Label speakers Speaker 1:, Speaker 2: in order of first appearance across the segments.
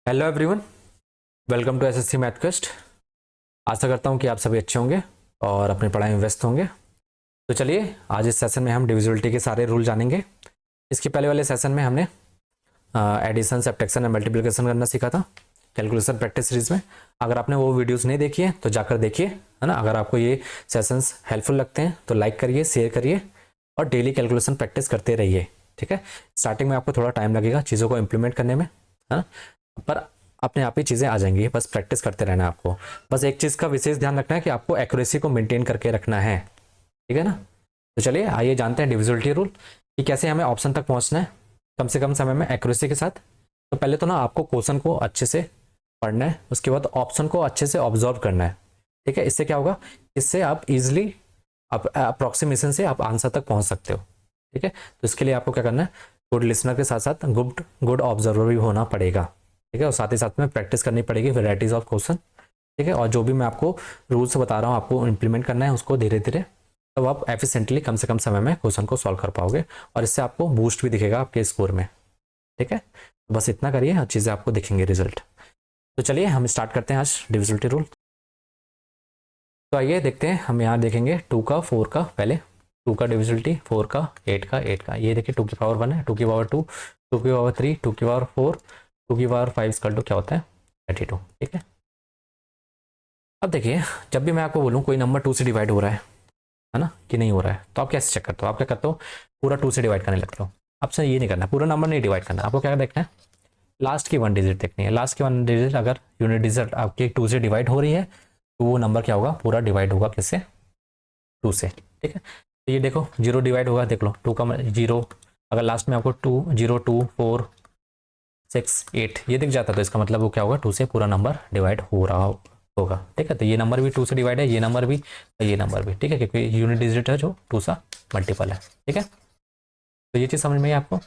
Speaker 1: Hello everyone, welcome to SSC math quest. आशा करता हूँ कि आप सभी अच्छे होंगे और अपनी पढ़ाई में व्यस्त होंगे। तो चलिए आज इस सेशन में हम डिविजिबिलिटी के सारे रूल जानेंगे। इसके पहले वाले सेशन में हमने एडिशन, सब्ट्रैक्शन एंड मल्टीप्लिकेशन करना सीखा था कैलकुलेशन प्रैक्टिस सीरीज में। अगर आपने वो वीडियोज़ नहीं देखी है तो जाकर देखिए, है ना। अगर आपको ये सेशंस हेल्पफुल लगते हैं तो लाइक करिए, शेयर करिए और डेली कैलकुलेशन प्रैक्टिस करते रहिए, ठीक है। स्टार्टिंग में आपको थोड़ा टाइम लगेगा चीज़ों को इम्प्लीमेंट करने में, है ना, पर अपने आप ही चीज़ें आ जाएंगी। बस प्रैक्टिस करते रहना है आपको। बस एक चीज़ का विशेष ध्यान रखना है कि आपको एक्यूरेसी को मेंटेन करके रखना है, ठीक है ना। तो चलिए आइए जानते हैं डिविजिबिलिटी रूल कि कैसे हमें ऑप्शन तक पहुंचना है कम से कम समय में एक्यूरेसी के साथ। तो पहले तो ना आपको क्वेश्चन को अच्छे से पढ़ना है, उसके बाद ऑप्शन को अच्छे से ऑब्जर्व करना है, ठीक है। इससे क्या होगा, इससे आप इजिली अप्रोक्सीमेशन से आप आंसर तक पहुंच सकते हो, ठीक है। तो इसके लिए आपको क्या करना है, गुड लिसनर के साथ साथ गुड ऑब्जर्वर भी होना पड़ेगा, ठीक है। और साथ ही साथ में प्रैक्टिस करनी पड़ेगी वेराइटीज ऑफ क्वेश्चन, ठीक है। और जो भी मैं आपको रूल्स बता रहा हूँ आपको इम्प्लीमेंट करना है उसको धीरे धीरे, तब आप एफिशिएंटली कम से कम समय में क्वेश्चन को सॉल्व कर पाओगे और इससे आपको बूस्ट भी दिखेगा आपके स्कोर में, ठीक है। तो बस इतना करिए, हर चीज़ें आपको दिखेंगे रिजल्ट। तो चलिए हम स्टार्ट करते हैं आज डिविजिबिलिटी रूल। तो आइए देखते हैं, हम यहाँ देखेंगे 2 का 4 का, पहले 2 का डिविजिबिलिटी, 4 का 8 का 8 का। ये देखिए 2 की पावर 1 है, 2 की पावर 2, 2 की पावर 3, 2 की पावर 4, 2 की पावर 5 कर दो, क्या होता है 32, ठीक है। अब देखिए जब भी मैं आपको बोलूँ कोई नंबर 2 से डिवाइड हो रहा है ना, कि नहीं हो रहा है, तो आप कैसे चेक करते हो? आप क्या करते हो, पूरा 2 से डिवाइड करने लगते हो। आपसे ये नहीं करना, पूरा नंबर नहीं डिवाइड करना, आपको क्या देखना है, लास्ट की 1 डिजिट देखनी है। लास्ट की 1 डिजिट अगर यूनिट डिजिट आपकी 2 से डिवाइड हो रही है तो वो नंबर क्या होगा, पूरा डिवाइड होगा किससे, 2 से, ठीक है। तो ये देखो 0 डिवाइड होगा, देख लो 2 का 0, अगर लास्ट में आपको 2 0 2 4 6 8 ये दिख जाता तो इसका मतलब वो क्या होगा, 2 से पूरा नंबर डिवाइड हो रहा होगा, ठीक है। तो ये नंबर भी 2 से डिवाइड है, ये नंबर भी और ये नंबर भी, ठीक है, क्योंकि यूनिट डिजिट है जो 2 सा मल्टीपल है, ठीक है। तो ये चीज़ समझ में आई आपको।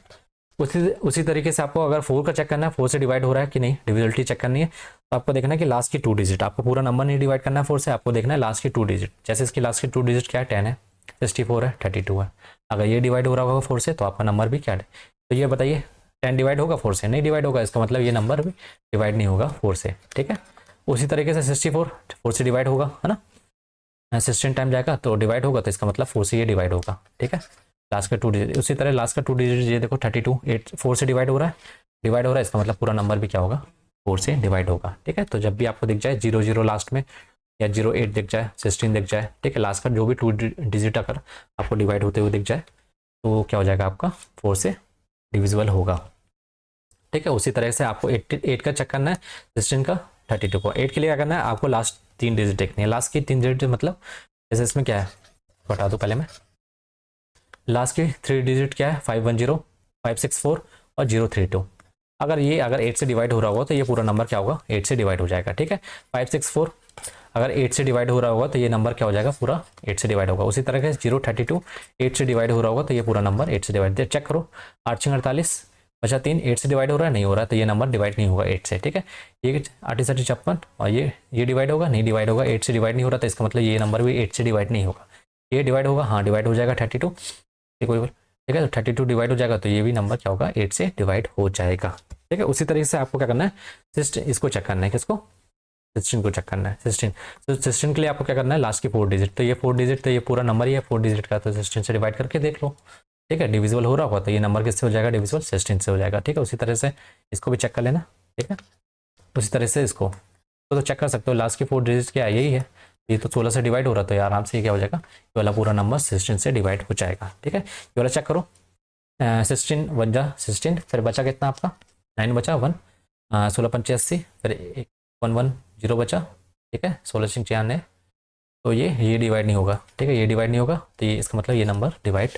Speaker 1: उसी तरीके से आपको अगर 4 का चेक करना है, 4 से डिवाइड हो रहा है कि नहीं, डिविजिबिलिटी चेक करनी है, तो आपको देखना है कि लास्ट की 2 डिजिट, आपको पूरा नंबर नहीं डिवाइड करना है 4 से, आपको देखना है लास्ट की 2 डिजिट। जैसे इसकी लास्ट की 2 डिजिट क्या है, 10 है, 64 है, 32 है। अगर ये डिवाइड हो रहा होगा 4 से तो आपका नंबर भी क्या है, तो ये बताइए 10 डिवाइड होगा 4 से, नहीं डिवाइड होगा, इसका मतलब ये नंबर भी डिवाइड नहीं होगा 4 से, ठीक है। उसी तरीके से 64 4 से डिवाइड होगा, है ना, 16 टाइम जाएगा तो डिवाइड होगा, तो इसका मतलब 4 से ये डिवाइड होगा, ठीक है। लास्ट का 2 डिजिट, उसी तरह लास्ट का 2 डिजिट ये देखो 32 8 4 से डिवाइड हो रहा है, इसका मतलब पूरा नंबर भी क्या होगा, 4 से डिवाइड होगा, ठीक है। तो जब भी आपको दिख जाए 0 0 लास्ट में या 0 8 दिख जाए, 16 दिख जाए, ठीक है, लास्ट का जो भी 2 डिजिट अगर आपको डिवाइड होते हुए दिख जाए तो क्या हो जाएगा, आपका 4 से डिविजिबल होगा, ठीक है। उसी तरह से आपको 8 का चेक करना है, 16 का, 32 को। 8 के लिए क्या करना है, आपको लास्ट 3 डिजिट देखनी है। लास्ट की 3 डिजिट मतलब जैसे इसमें क्या है, बता दो पहले मैं, लास्ट की 3 डिजिट क्या है, 510 564 और 032। अगर 8 से डिवाइड हो रहा होगा तो ये पूरा नंबर क्या होगा, 8 से डिवाइड हो जाएगा, ठीक है। 564 अगर 8 से डिवाइड हो रहा होगा तो ये नंबर क्या हो जाएगा, पूरा 8 से डिवाइड होगा। उसी तरह से 032 8 से डिवाइड हो रहा होगा तो ये पूरा नंबर 8 से डिवाइड, चेक करो 8 48 बचा 3, 8 से डिवाइड हो रहा है, नहीं हो रहा है, तो ये नंबर डिवाइड नहीं होगा 8 से, ठीक है। ये 8 56 और ये डिवाइड होगा, नहीं डिवाइड होगा, 8 से डिवाइड नहीं हो रहा, तो इसका मतलब ये नंबर भी 8 से डिवाइड नहीं होगा। ये डिवाइड होगा, हाँ डिवाइड हो जाएगा 32, ठीक है। तो 32 डिवाइड हो जाएगा तो ये भी नंबर क्या होगा, 8 से डिवाइड हो जाएगा, ठीक है। उसी तरीके से आपको क्या करना है, 16 इसको चेक करना है, किसको, 16 को चेक करना है। 16 तो 16 के लिए आपको क्या करना है, लास्ट की 4 डिजिट, तो ये 4 डिजिट तो ये पूरा नंबर ही है 4 डिजिट का, तो 16 से डिवाइड करके देख लो, ठीक है। डिविजिबल हो रहा होगा तो ये नंबर किससे हो जाएगा, डिविजिबल 16 से हो जाएगा, ठीक है। उसी तरह से इसको भी चेक कर लेना, ठीक है। उसी तरह से इसको तो चेक कर सकते हो, लास्ट की 4 डिजिट क्या है, यही है, ये तो 16 से डिवाइड हो रहा, तो ये आराम से ये क्या हो जाएगा, ये वाला पूरा नंबर 16 से डिवाइड हो जाएगा, ठीक है। ये वाला चेक करो, 16 1 जा 16, फिर बचा कितना आपका 9 बचा 1, 16 85, फिर 1 1 0 बचा, ठीक है, 16 96, तो ये डिवाइड नहीं होगा, ठीक है, ये डिवाइड नहीं होगा, तो ये इसका मतलब ये नंबर डिवाइड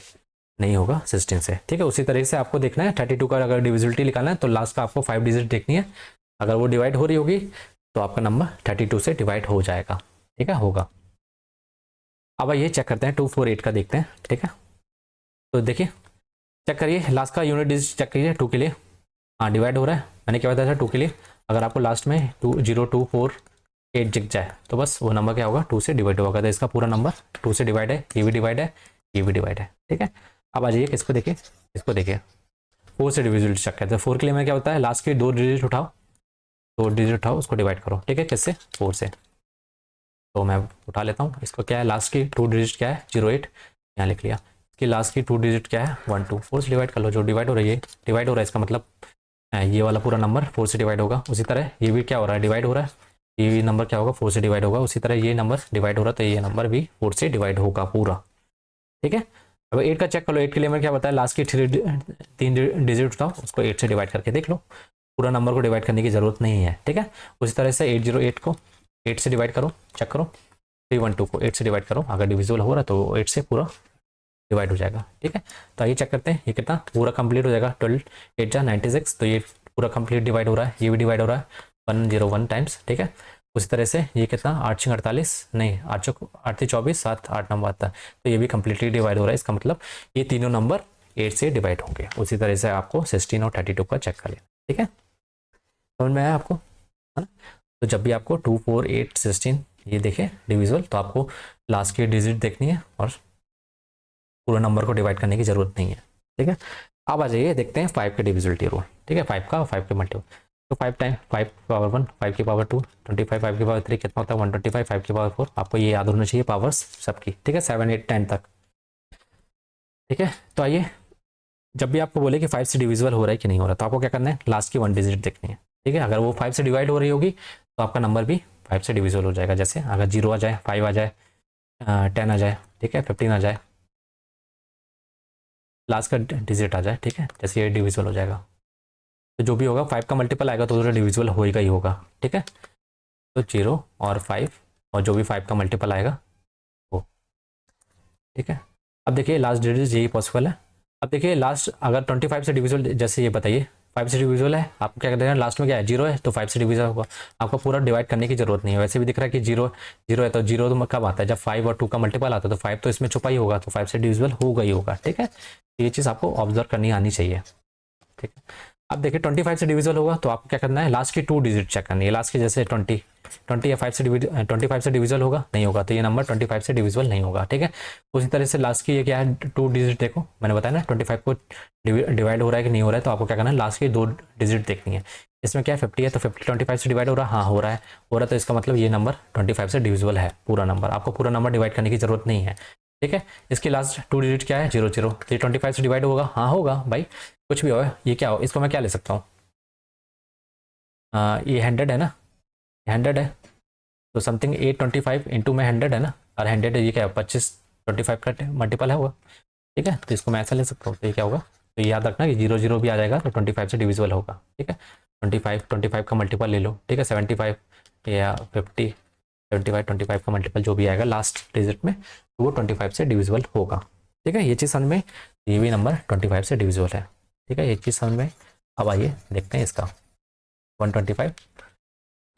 Speaker 1: नहीं होगा 16 से, ठीक है। उसी तरीके से आपको देखना है 32 का अगर डिविजिबिलिटी निकालना है तो लास्ट का आपको 5 डिजिट देखनी है, अगर वो डिवाइड हो रही होगी तो आपका नंबर 32 से डिवाइड हो जाएगा, ठीक है, होगा। अब ये चेक करते हैं 2 4 8 का देखते हैं, ठीक है। तो देखिए चेक करिए, लास्ट का यूनिट डिजिट चेक करिए 2 के लिए, हाँ डिवाइड हो रहा है, मैंने क्या बताया था 2 के लिए, अगर आपको लास्ट में 2 0 2 4 8 दिख जाए तो बस वो नंबर क्या होगा, 2 से डिवाइड होगा, तो इसका पूरा नंबर 2 से डिवाइड है, ये भी डिवाइड है, ये भी डिवाइड है, ठीक है। अब आ जाइए किसको देखिए, इसको देखिए 4 से डिविजिबिलिटी चेक करते हैं। 4 के लिए मैं क्या होता है, लास्ट के 2 डिजिट उठाओ, जो डिजिट उठाओ उसको डिवाइड करो, ठीक है, किससे, 4 से। तो मैं उठा लेता हूँ इसको, क्या है लास्ट की 2 डिजिट क्या है, 08, यहाँ लिख लिया। इसकी लास्ट की 2 डिजिट क्या है, 12, 4 से डिवाइड कर लो, जो डिवाइड हो रही है डिवाइड हो रहा है, इसका मतलब ये वाला पूरा नंबर 4 से डिवाइड होगा। उसी तरह ये भी क्या हो रहा है, डिवाइड हो रहा है, ये नंबर क्या होगा, 4 से डिवाइड होगा। उसी तरह ये नंबर डिवाइड हो रहा है तो ये नंबर भी 4 से डिवाइड होगा पूरा, ठीक है। अब 8 का चेक कर लो, 8 के लिए मैं क्या बताया, लास्ट की 3 डिजिट उठाओ उसको 8 से डिवाइड करके देख लो, पूरा नंबर को डिवाइड करने की जरूरत नहीं है, ठीक है। उसी तरह से 808 को 8 से डिवाइड करो, चेक करो, 312 को 8 से डिवाइड करो, अगर डिविजिबल हो रहा है तो 8 से पूरा डिवाइड हो जाएगा, ठीक है। तो आइए चेक करते हैं ये कितना पूरा कंप्लीट हो जाएगा, 12 8 जा 96, तो ये पूरा कंप्लीट डिवाइड हो रहा है, ये भी डिवाइड हो रहा है 101 टाइम्स, ठीक है। उसी तरह से ये कितना 8 48 नहीं 8 8 24 7 8 नंबर आता है, तो ये भी कंप्लीटली डिवाइड हो रहा है। इसका मतलब ये तीनों नंबर 8 से डिवाइड होंगे। उसी तरह से आपको 16 और 32 का चेक कर लेना, ठीक है, समझ में आया आपको, है ना। तो जब भी आपको 2 4 8 16 ये देखे डिविजिबल, तो आपको लास्ट की डिजिट देखनी है और पूरा नंबर को डिवाइड करने की जरूरत नहीं है, ठीक है। अब आ जाइए देखते हैं 5 के डिविजिबिलिटी रूल, ठीक है, 5 का और 5 के मल्टीपल। तो 5 टाइम 5 की पावर 1, 5 की पावर 2, 25, 5 की पावर 3 कितना होता है 125, 5 की पावर 4, आपको ये याद होना चाहिए पावर्स सबकी, ठीक है, 7 8 10 तक, ठीक है। तो आइए जब भी आपको बोले कि 5 से डिविजिबल हो रहा है कि नहीं हो रहा, तो आपको क्या करना है, लास्ट की 1 डिजिट देखनी है, ठीक है। अगर वो 5 से डिवाइड हो रही होगी तो आपका नंबर भी 5 से डिविजिबल हो जाएगा। जैसे अगर 0 आ जाए, 5 आ जाए, 10 आ जाए, ठीक है, 15 आ जाए, लास्ट का डिजिट आ जाए, ठीक है, जैसे ये डिविजिबल हो जाएगा। तो जो भी होगा 5 का मल्टीपल आएगा तो डिविजिबल होएगा ही होगा, ठीक है। तो 0 और 5 और जो भी 5 का मल्टीपल आएगा वो, ठीक है। अब देखिए लास्ट डिजिट यही पॉसिबल है। अब देखिए लास्ट अगर 25 से डिविजिबल, जैसे ये बताइए 5 से डिविजिबल है, आपको क्या करना है, लास्ट में क्या है 0 है तो 5 से डिविजिबल होगा, आपको पूरा डिवाइड करने की जरूरत नहीं है। वैसे भी दिख रहा है कि 0 0 है, तो 0 तो कब आता है, जब 5 और 2 का मल्टीपल आता है, तो 5 तो इसमें छुपा ही होगा, तो 5 से डिविजिबल होगा ही होगा, ठीक है। ये चीज़ आपको ऑब्जर्व करनी आनी चाहिए, ठीक है। अब देखिए 25 से डिविजिबल होगा तो आपको क्या करना है, लास्ट की 2 डिजिट चेक करनी है, लास्ट की जैसे 20 या 5 से 25 से डिविजिबल होगा नहीं होगा, तो ये नंबर 25 से डिविजिबल नहीं होगा, ठीक है। उसी तरह से लास्ट की ये क्या है 2 डिजिट, देखो मैंने बताया ना 25 को डिवाइड हो रहा है कि नहीं हो रहा है, तो आपको क्या करना है, लास्ट की 2 डिजिट देखनी है। इसमें क्या है 50 है, तो 50 25 से डिवाइड हो रहा है, हाँ हो रहा है, तो इसका मतलब ये नंबर 25 से डिविजिबल है पूरा नंबर, आपको पूरा नंबर डिवाइड करने की जरूरत नहीं है, ठीक है। इसकी लास्ट 2 डिजिट क्या है 0 0, तो ये 25 से डिवाइड होगा, हाँ होगा भाई, कुछ भी हो, ये क्या हो, इसको मैं क्या ले सकता हूँ, ये 100 है ना, 100 है, तो समथिंग 825 इंटू में 100 है ना, और 100 ये क्या है 25 25 का मल्टीपल है होगा, ठीक है। तो इसको मैं ऐसा ले सकता हूँ, तो ये क्या होगा, तो याद रखना कि 0 0 भी आ जाएगा तो 25 से डिविजिबल होगा, ठीक है। 25 का मल्टीपल ले लो, ठीक है, 75 या 50 75 25 का मल्टीपल जो भी आएगा लास्ट डिजिट में, तो वो 25 से डिविजिबल होगा, ठीक है। ये चीज़ समझ में, ये भी नंबर 25 से डिविजिबल है, ठीक है, ये चीज़ समझ में। अब आइए देखते हैं इसका 125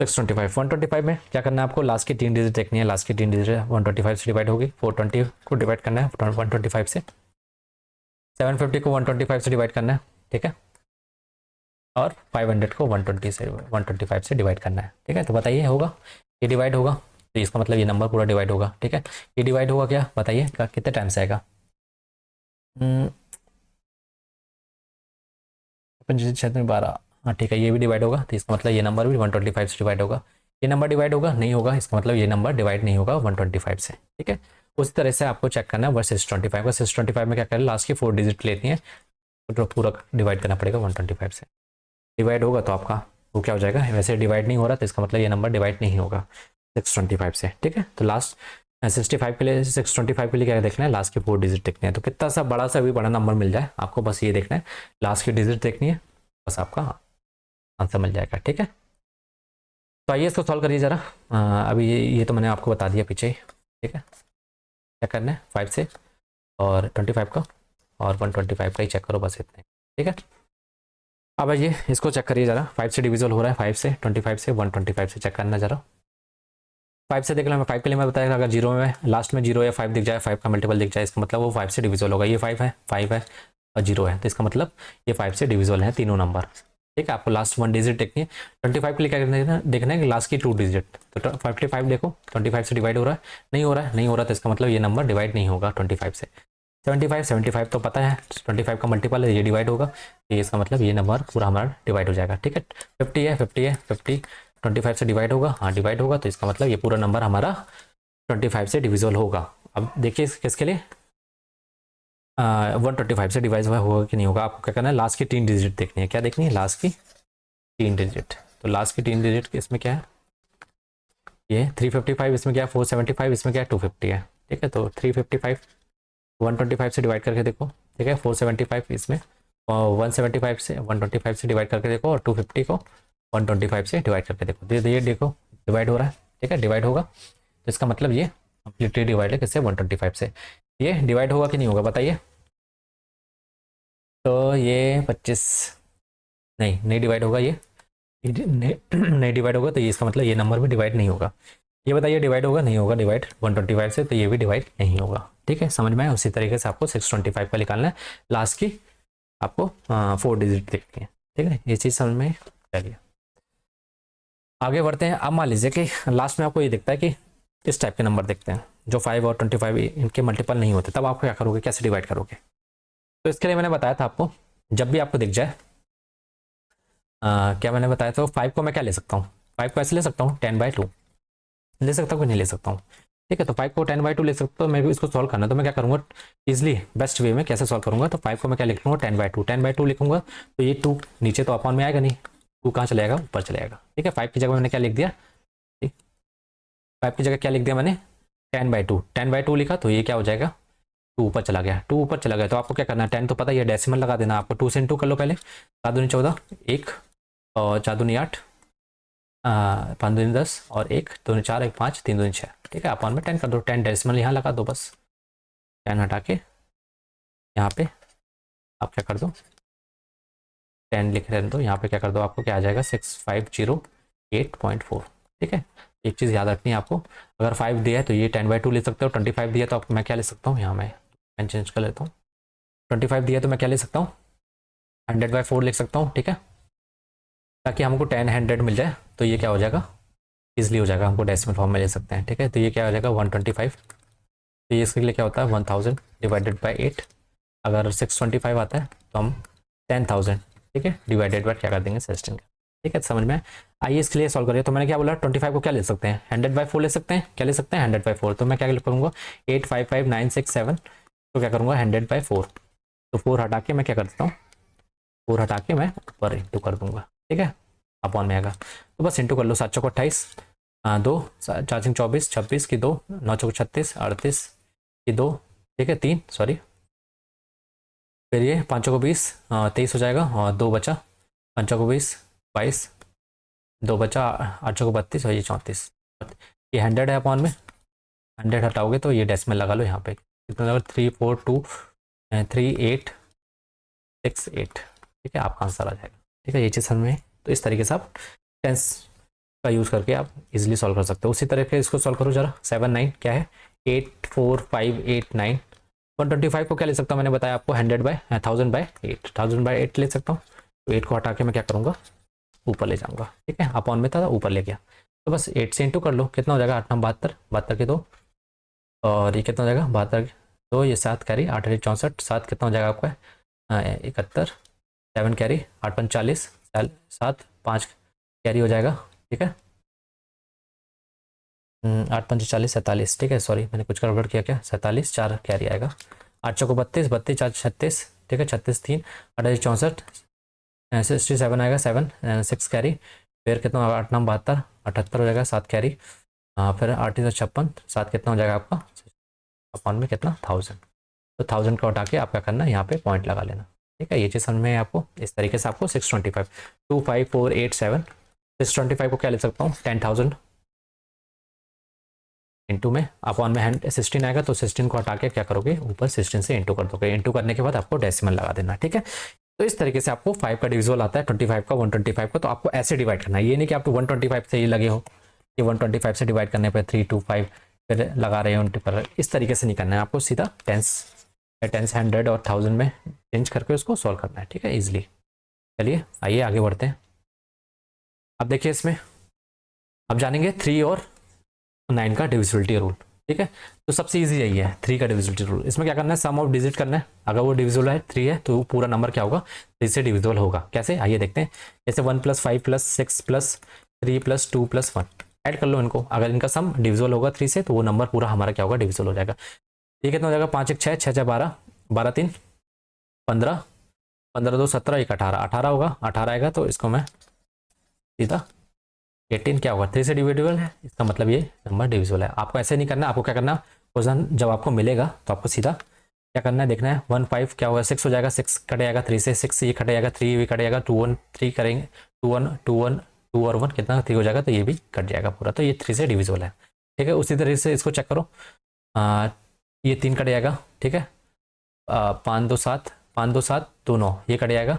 Speaker 1: 625 125 में क्या करना है आपको, लास्ट की 3 डिजिट देखनी है, लास्ट की 3 डिजिट 125 से डिवाइड होगी, 420 को डिवाइड करना है 125 से, 750 को 125 से डिवाइड करना है, ठीक है, और 500 को 125 से डिवाइड करना है, ठीक है। तो बताइए होगा, ये डिवाइड होगा तो इसका मतलब ये नंबर पूरा डिवाइड होगा, ठीक है। ये डिवाइड होगा क्या बताइए, कितने टाइम से आएगा, 12, हाँ ठीक है, ये भी डिवाइड होगा, तो इसका मतलब ये नंबर भी 125 से डिवाइड होगा। ये नंबर डिवाइड होगा नहीं होगा, इसका मतलब ये नंबर डिवाइड नहीं होगा 125 से, ठीक है। उसी तरह से आपको चेक करना है वर्सेस 25 का, 25 में क्या करें, लास्ट की 4 डिजिट लेती है तो पूरा डिवाइड करना पड़ेगा 125 से, डिवाइड होगा तो आपका वो क्या हो जाएगा, वैसे डिवाइड नहीं हो रहा तो इसका मतलब ये नंबर डिवाइड नहीं होगा 625 से, ठीक है। तो लास्ट 65 के लिए 625 के लिए क्या देखना है, लास्ट की 4 डिजिट देखनी है, तो कितना सा बड़ा सा भी बड़ा नंबर मिल जाए आपको, बस ये देखना है लास्ट की डिजिट देखनी है, बस आपका आंसर मिल जाएगा, ठीक है। तो आइए इसको सॉल्व करिए ज़रा। अभी ये तो मैंने आपको बता दिया पीछे ही, ठीक है। क्या करना है 5 से और 25 का और 125 का ही चेक करो, बस इतने, ठीक है। अब आइए इसको चेक करिए ज़रा, 5 से डिविजिबल हो रहा है, 5 से 25 से 125 से चेक करना ज़रा। 5 से देख लो, मैं 5 के लिए मैं बताया अगर 0 में लास्ट में 0 या 5 दिख जाए, 5 का मल्टीपल दिख जाए, इसका मतलब वो 5 से डिविजिबल होगा। ये 5 है और 0 है, तो इसका मतलब ये 5 से डिविजिबल है तीनों नंबर, ठीक है। आपको लास्ट 1 डिजिट देखनी है। 25 के लिए क्या देखना है कि लास्ट की 2 डिजिट, तो 55 देखो 25 से डिवाइड हो रहा है नहीं हो रहा है, नहीं हो रहा, तो इसका मतलब ये नंबर डिवाइड नहीं होगा 25 से। 75 तो पता है 25 का मल्टीपल है, ये डिवाइड होगा, तो इसका मतलब ये नंबर पूरा हमारा डिवाइड हो जाएगा। ठीक है, 50 25 से डिवाइड होगा, हाँ डिवाइड होगा, तो इसका मतलब ये पूरा नंबर हमारा 25 से डिविजल होगा। अब देखिए किसके लिए 125 से डिवाइड होगा कि नहीं होगा। आपको क्या करना है, लास्ट की 3 डिजिट देखनी है। क्या देखनी है, लास्ट की 3 डिजिट। तो लास्ट की 3 डिजिट इसमें क्या है, ये 355, इसमें क्या है 475, इसमें क्या है 250 है। ठीक है, तो 355 125 से डिवाइड करके देखो। ठीक है, 475 इसमें और 175 से 125 से डिवाइड करके देखो, और 250 को 125 से डिवाइड करके देखो। ये देखो डिवाइड हो रहा है। ठीक है, डिवाइड होगा, तो इसका मतलब ये कंप्लीटली डिवाइड है किससे, 125 से। ये डिवाइड होगा कि नहीं होगा बताइए। तो ये 25 नहीं डिवाइड होगा, ये नहीं डिवाइड होगा, तो ये इसका मतलब ये नंबर भी डिवाइड नहीं होगा। ये बताइए डिवाइड होगा नहीं होगा डिवाइड 125 से, तो ये भी डिवाइड नहीं होगा। ठीक है, समझ में आया। उसी तरीके से आपको 625 का निकालना है, लास्ट की आपको 4 डिजिट देखनी है। ठीक है, ये चीज़ समझ में चलिए आगे बढ़ते हैं। अब मान लीजिए कि लास्ट में आपको ये दिखता है कि इस टाइप के नंबर देखते हैं जो 5 और 25 इनके मल्टीपल नहीं होते, तब आप क्या करोगे, कैसे डिवाइड करोगे। तो इसके लिए मैंने बताया था आपको, जब भी आपको दिख जाए क्या मैंने बताया था, 5 को मैं क्या ले सकता हूँ, 5 को ऐसे ले सकता हूँ 10/2 ले सकता हूँ कि नहीं ले सकता हूँ। ठीक है, तो 5 को 10/2 ले सकता हूँ। मेरे को इसको सॉल्व करना है, तो मैं क्या करूँगा इजिली बेस्ट वे में कैसे सॉल्व करूँगा। तो 5 को मैं क्या लिखूँगा 10/2 लिखूँगा, तो ये 2 नीचे तो अपॉन में आएगा नहीं, 2 कहाँ चले जाएगा, ऊपर चले जाएगा। ठीक है, 5 की जगह मैंने क्या लिख दिया, 5 की जगह क्या लिख दिया मैंने 10/2 लिखा, तो ये क्या हो जाएगा 2 ऊपर चला गया, 2 ऊपर चला गया। तो आपको क्या करना है, 10 तो पता है, ये डेसिमल लगा देना आपको, 2 से इंटू कर लो पहले। 7 दूनी 14, 1 और 4 दूनी 8, 5 दूनी 10 और 1 2 4 1 5 3 दूनी 6। ठीक है, अपॉन में 10 कर दो, 10 डेसिमल यहाँ लगा दो, बस 10 हटा के यहाँ पे आप क्या कर दो 10 लिख रहे दो, यहाँ पे क्या कर दो, आपको क्या आ जाएगा 6508.4। ठीक है, एक चीज़ याद रखनी है आपको, अगर 5 दिया है तो ये 10/2 ले सकते हो, 25 दिया तो मैं क्या ले सकता हूँ, यहाँ मैं पेन चेंज कर लेता हूँ। 25 दिया तो मैं क्या ले सकता हूँ 100/4 लिख सकता हूँ। ठीक है, ताकि हमको 10 100 मिल जाए, तो ये क्या हो जाएगा ईजिली हो जाएगा, हमको डेसिमल फॉर्म में ले सकते हैं। ठीक है, तो ये क्या हो जाएगा 125, तो ये इसके लिए क्या होता है 1000 डिवाइडेड बाई 8। अगर 625 आता है तो हम 10,000 ठीक है डिवाइडेड बाई क्या कर देंगे 16 का। ठीक है, समझ में। आइए इसके लिए सॉल्व करिए। तो मैंने क्या बोला 25 को क्या ले सकते हैं 100/4 ले सकते हैं, क्या ले सकते हैं 100/4। तो मैं क्या करूँगा 855967 तो क्या करूँगा 100/4, तो 4 हटा के मैं क्या कर देता हूँ 4 हटा के मैं ऊपर इंटू कर दूंगा। ठीक है, अपॉन में आएगा, तो बस इंटू कर लो। 7 चौको 28, 2 4 5 24 26 की 2 9 चौको 36 38 की 2 ठीक है 3 सॉरी, फिर ये 5 को 20 23 हो जाएगा और 2 बचा 5 को 20 22 2 बचा 8 को 32 और ये 34। ये 100 है अपॉन में 100 हटाओगे तो ये डेसिमल लगा लो यहाँ पे कितना लगा 3423868। ठीक है, आपका आंसर आ जाएगा। ठीक है, ये चीज़ समझ में। तो इस तरीके से आप टेंस का यूज़ करके आप इजीली सॉल्व कर सकते हो। उसी तरह के इसको सॉल्व करो जरा 7 9 क्या है 84589। 125 को क्या ले सकता हूँ मैंने बताया आपको 1000/8 1000/8 ले सकता हूँ। तो 8 को हटा के मैं क्या करूँगा ऊपर ले जाऊँगा। ठीक है, अपॉन में था ऊपर ले गया, तो बस 8 से इंटू कर लो, कितना हो जाएगा 8 9 72 72 के 2 और ये कितना हो जाएगा 72 तो ये 7 कैरी 8 8 64 7 कितना हो जाएगा आपका 71 7 कैरी 8 5 40 7 5 कैरी हो जाएगा। ठीक है 8 5 40 47। ठीक है सॉरी मैंने कुछ गड़बड़ किया क्या 47 4 कैरी आएगा 8 चौको 32 32 4 36 ठीक है 36 3 8 64 67 आएगा 7 6 कैरी फिर कितना होगा 8 9 72 78 हो जाएगा 7 कैरी फिर 8 56 7 कितना हो जाएगा आपका अपॉन में कितना 1000। तो 1000 को हटा के आप क्या करना यहाँ पे पॉइंट लगा लेना। ठीक है, ये चीज़ समझ में है आपको। इस तरीके से आपको 625 25487 625 को क्या ले सकता हूँ 10,000 इंटू में अपॉन में 16 आएगा, तो 16 को हटा के क्या करोगे ऊपर 16 से इंटू कर दोगे, इंटू करने के बाद आपको डेसिमल लगा देना। ठीक है, तो इस तरीके से आपको 5 का डिविजल आता है 25 का 125 का, तो आपको ऐसे डिवाइड करना है। ये नहीं कि आपको 125 से ही लगे हो कि 125 से डिवाइड करने पर 325 फिर लगा रहे हो उनके पर, इस तरीके से नहीं करना है आपको, सीधा टेंस 100 और 1000 में चेंज करके उसको सॉल्व करना है। ठीक है इजिली। चलिए आइए आगे बढ़ते हैं। अब देखिए इसमें अब जानेंगे 3 और 9 का डिविजिबिलिटी रूल। ठीक है, तो सबसे इजी यही है 3 का डिविजिबिलिटी रूल। इसमें क्या करना है, सम ऑफ डिजिट करना है। अगर वो डिविजिबल है 3 है तो पूरा नंबर क्या होगा, 3 से डिविजिबल होगा। कैसे, आइए देखते हैं। जैसे 1 + 5 + 6 + 3 + 2 + 1 ऐड कर लो इनको। अगर इनका सम डिविजिबल होगा 3 से तो वो नंबर पूरा हमारा क्या होगा, डिविजिबल हो जाएगा। ये कितना हो जाएगा, 5 1 6 6 6 12 12 3 15 15 2 17 1 18 18 होगा। 18 आएगा तो इसको मैं सीधा 18 क्या होगा, 3 से डिविजिबल है, इसका मतलब ये नंबर डिविजिबल है। आपको ऐसे नहीं करना, आपको क्या करना, क्वेश्चन जब आपको मिलेगा तो आपको सीधा क्या करना है, देखना है 1 5 क्या होगा, 6 हो जाएगा, 6 कट जाएगा 3 से, 6 ये कट जाएगा, 3 भी कट जाएगा, 2 1 3 करेंगे, 2 1 2 1 2 और 1 कितना 3 हो जाएगा, तो ये भी कट जाएगा पूरा, तो ये 3 से डिविजिबल है। ठीक है, उसी तरह से इसको चेक करो, ये 3 कट जाएगा, ठीक है, 5 2 7 5 2 7 2 9 ये कट जाएगा,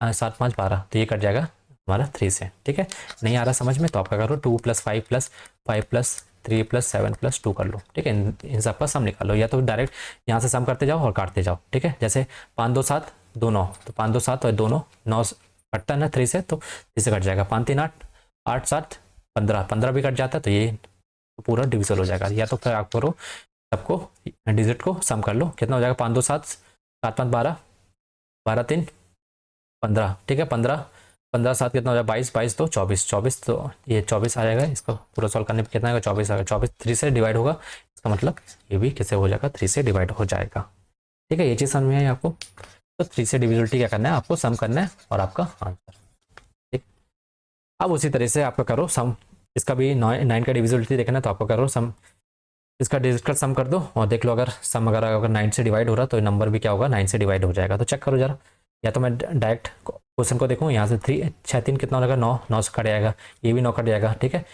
Speaker 1: 7 5 12 तो ये कट जाएगा हमारा 3 से। ठीक है, नहीं आ रहा समझ में तो आप क्या करो, 2 + 5 + 5 + 3 + 7 + 2 कर लो। ठीक है, इन सब का सम निकाल लो, या तो डायरेक्ट यहाँ से सम करते जाओ और काटते जाओ। ठीक है, जैसे 5 2 7 2 9 तो 5 2 7 और 2 9 9 कटता है ना 3 से, तो 3 से कट जाएगा, 5 3 8 8 7 15 15 भी कट जाता है, तो ये पूरा डिविजिबल हो जाएगा। या तो फिर आप करो सबको डिजिट को सम कर लो, कितना हो जाएगा, 5 2 7 7 5 12 12 3 15। ठीक है, 15 15 7 कितना हो जाएगा, 22 22 तो 24 24 तो ये 24 आ जाएगा। इसको पूरा सॉल्व करने पे कितना आएगा, 24 आएगा। 24 3 से डिवाइड होगा, इसका मतलब ये भी किससे हो जाएगा, 3 से डिवाइड हो जाएगा। ठीक है, ये चीज़ समझ में आई आपको। तो 3 से डिविजिबिलिटी क्या करना है, आपको सम करना है और आपका आंसर। ठीक, अब उसी तरह से आपका करो सम, इसका भी 9 का डिविजिबिलिटी देखना है तो आपको करो सम, इसका डिजिट का सम कर दो और देख लो, अगर सम अगर 9 से डिवाइड हो रहा तो नंबर भी क्या होगा, 9 से डिवाइड हो जाएगा। तो चेक करो जरा, या तो मैं डायरेक्ट क्वेश्चन को देखूँ, यहाँ से 3 6 3 कितना हो जाएगा, 9 9 से कट जाएगा, ये भी 9 कट जाएगा। ठीक है,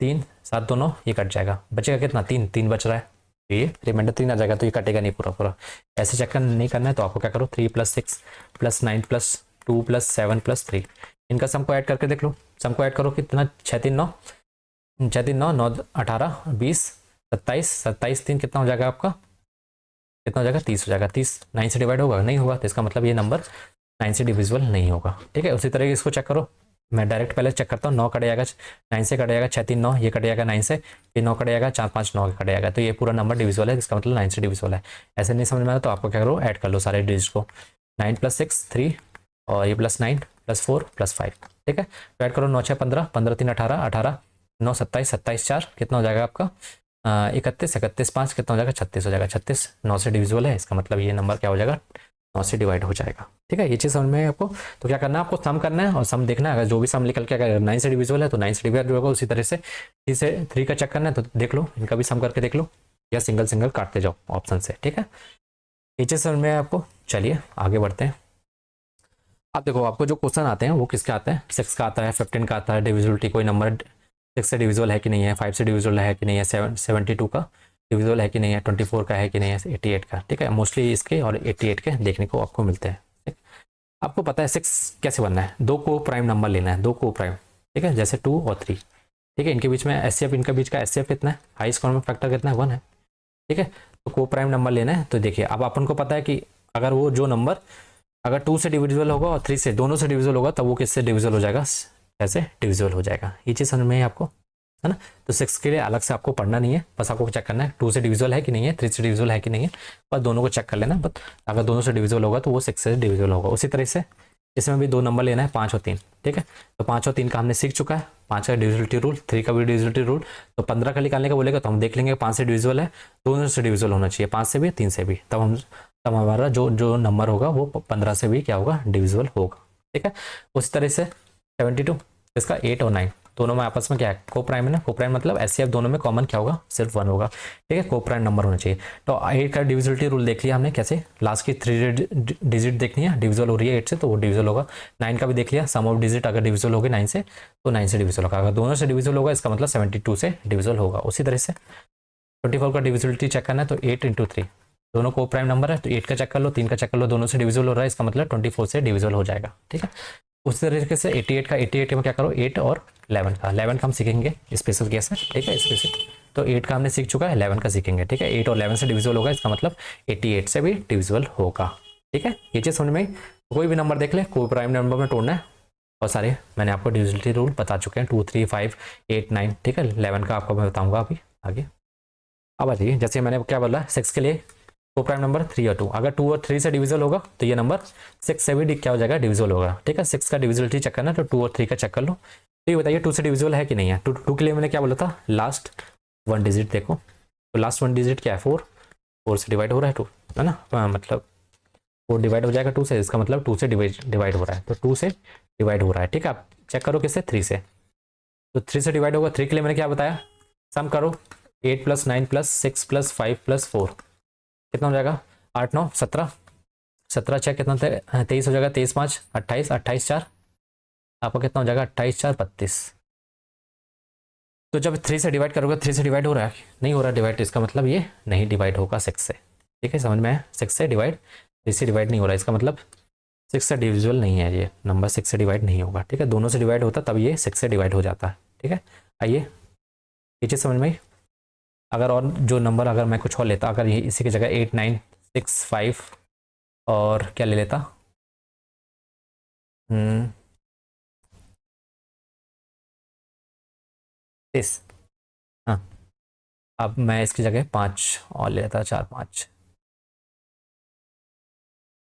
Speaker 1: 3 7 2 9 ये कट जाएगा, बचेगा कितना, 3 3 बच रहा है, ये रिमाइंडर 3 आ जाएगा, तो ये कटेगा नहीं पूरा पूरा। ऐसे चेक नहीं करना है तो आपको क्या करो, 3 + 6 + 9 + 2 + 7 + 3 इनका सम को ऐड करके देख लो। सम को ऐड करो कितना, 6 3 9 6 3 9 9 18 20 27 27 3 कितना हो जाएगा आपका, कितना हो जाएगा, 30 हो जाएगा। 30 9 से डिवाइड होगा, नहीं होगा, तो इसका मतलब ये नंबर 9 से डिविजिबल नहीं होगा। ठीक है, उसी तरह इसको चेक करो, मैं डायरेक्ट पहले चेक करता हूँ, 9 कट जाएगा 9 से कट जाएगा, 6 3 9 ये कट जाएगा 9 से, ये 9 कट जाएगा, 4 5 9 कट जाएगा, तो ये पूरा नंबर डिविजिबल है, इसका मतलब 9 से डिविजिबल है। ऐसे नहीं समझ में आया तो आपको क्या करो, ऐड कर लो सारे डिजिट को, 9 + 6 3 और ये +9 +4 +5। ठीक है, तो ऐड करो, 9 6 15 15 3 18 18 9 27 27 4 कितना हो जाएगा आपका, 31 31 5 कितना हो जाएगा, 36 हो जाएगा। 36 9 से डिविजिबल है, इसका मतलब ये नंबर क्या हो जाएगा, 9 से डिवाइड हो जाएगा। ठीक है, ये चीज़ समझ में है आपको। तो क्या करना है, आपको सम करना है और सम देखना है, अगर जो भी सम निकल के अगर 9 से डिविजिबल है तो 9 से डिवाइड होगा। उसी तरह से 3 से 3 का चेक करना है तो देख लो, इनका भी सम करके देख लो, या सिंगल सिंगल काटते जाओ ऑप्शन से। ठीक है, ये चीज़ समझ में है आपको। चलिए आगे बढ़ते हैं। अब देखो, आपको जो क्वेश्चन आते हैं वो किसके आते हैं, 6 का आता है, 15 का आता है, डिविजिबिलिटी कोई नंबर 6 से डिविजिबल है कि नहीं है, 5 से डिविजिबल है कि नहीं है, 72 का डिविजिबल है कि नहीं है, 24 का है कि नहीं है, 88 का। ठीक है, मोस्टली इसके और 88 के देखने को आपको मिलते हैं। ठीक, आपको पता है 6 कैसे बनना है, 2 को प्राइम नंबर लेना है, 2 को प्राइम। ठीक है, जैसे 2 और 3। ठीक है, इनके बीच में एचसीएफ, इनके बीच का एचसीएफ कितना है, हाईएस्ट कॉमन फैक्टर कितना है, 1 है। ठीक है, तो को प्राइम नंबर लेना है। तो देखिए, अब अपन को पता है कि अगर वो जो नंबर अगर 2 से डिविजिबल होगा और 3 से, दोनों से डिविजिबल होगा, तब वो किससे डिविजिबल हो जाएगा, कैसे डिविजिबल हो जाएगा। ये चीज़ समझ में है आपको, है ना। तो 6 के लिए अलग से आपको पढ़ना नहीं है, बस आपको चेक करना है 2 से डिविजिबल है कि नहीं है, 3 से डिविजिबल है कि नहीं है, बस दोनों को चेक कर लेना। बस अगर दोनों से डिविजिबल होगा तो वो 6 से डिविजिबल होगा। उसी तरह से इसमें भी 2 नंबर लेना है, 5 और 3। ठीक है, तो 5 और 3 का हमने सीख चुका है, 5 का डिविजिबिलिटी रूल, 3 का भी डिविजिबिलिटी रूल। तो 15 का निकालने का बोलेगा तो हम देख लेंगे 5 से डिविजिबल है, दोनों से डिविजिबल होना चाहिए, 5 से भी 3 से भी, तब हमारा जो नंबर होगा वो 15 से भी क्या होगा, डिविजिबल होगा। ठीक है, उसी तरह से 72 इसका 8 और 9 दोनों में आपस में क्या है, को प्राइम है ना। को प्राइम मतलब एचसीएफ दोनों में कॉमन क्या होगा, सिर्फ 1 होगा। ठीक है, को प्राइम नंबर होना चाहिए। तो 8 का डिविजिबिलिटी रूल देख लिया हमने, कैसे लास्ट की 3 डिजिट देखनी है, डिविजिबल हो रही है 8 से तो वो डिविजिबल होगा। 9 का भी देख लिया, सम ऑफ डिजिट अगर डिविजिबल होगी 9 से तो 9 से डिविजिबल होगा। अगर दोनों से डिविजिबल होगा इसका मतलब 72 से डिविजिबल होगा। उसी तरह से 24 का डिविजिबिलिटी चेक करना है तो 8 × 3 दोनों को प्राइम नंबर है, तो 8 का चेक कर लो, 3 का चेक कर लो, दोनों से डिविजिबल हो रहा है, इसका मतलब 24 से डिविजिबल हो जाएगा। ठीक है, उसी तरीके से 88 का 88 में क्या करो, 8 और 11 का 11 का हम सीखेंगे स्पेशल केस है। ठीक है, स्पेशल तो 8 का हमने सीख चुका है, 11 का सीखेंगे। ठीक है, 8 और 11 से डिविजिबल होगा, इसका मतलब 88 से भी डिविजिबल होगा। ठीक है, ये चीज़ समझ में कोई भी नंबर देख ले, कोई प्राइम नंबर में तोड़ना है, और सारे मैंने आपको डिविजिबिलिटी रूल बता चुके हैं, 2 3 5 8 9। ठीक है, 11 का आपको मैं बताऊँगा अभी आगे। अब आ जाइए, जैसे मैंने क्या बोला 6 के लिए को प्राइम नंबर 3 और 2, अगर 2 और 3 से डिविजल होगा तो ये नंबर 6 से भी क्या हो जाएगा, डिविजल होगा। ठीक है, 6 का डिविजिबिलिटी चेक करना तो 2 और 3 का चेक कर लो। तो ये बताइए 2 से डिविजिबल है कि नहीं है। 2 के लिए मैंने क्या बोला था, लास्ट 1 डिजिट देखो, तो लास्ट 1 डिजिट क्या है 4, 4 से डिवाइड हो रहा है 2, है ना, मतलब 4 डिवाइड हो जाएगा 2 से, इसका मतलब 2 से डिवाइड हो रहा है, तो 2 से डिवाइड हो रहा है। ठीक है, आप चेक करो किससे, 3 से, तो 3 से डिवाइड होगा। 3 के लिए मैंने क्या बताया, सम करो 8 + 9 + 6 + 5 + 4 कितना हो जाएगा, 8 9 17, 17 6 कितना 23 हो जाएगा, 23 5 28, 28 4 आपका कितना हो जाएगा, 28 4 32। तो जब 3 से डिवाइड करोगे, 3 से डिवाइड हो रहा है, नहीं हो रहा डिवाइड, तो इसका मतलब ये नहीं डिवाइड होगा 6 से। ठीक है, समझ में आया, 6 से डिवाइड, 3 से डिवाइड नहीं हो रहा है, इसका मतलब 6 से डिविजिबल नहीं है, ये नंबर 6 से डिवाइड नहीं होगा। ठीक है, दोनों से डिवाइड होता तब ये 6 से डिवाइड हो जाता है। ठीक है, आइए ये चीज़ समझ में आई। अगर और जो नंबर अगर मैं कुछ और लेता, अगर ये इसी की जगह 8 9 6 5 और क्या ले लेता, इस, हाँ, अब मैं इसकी जगह 5 और ले लेता, 4 5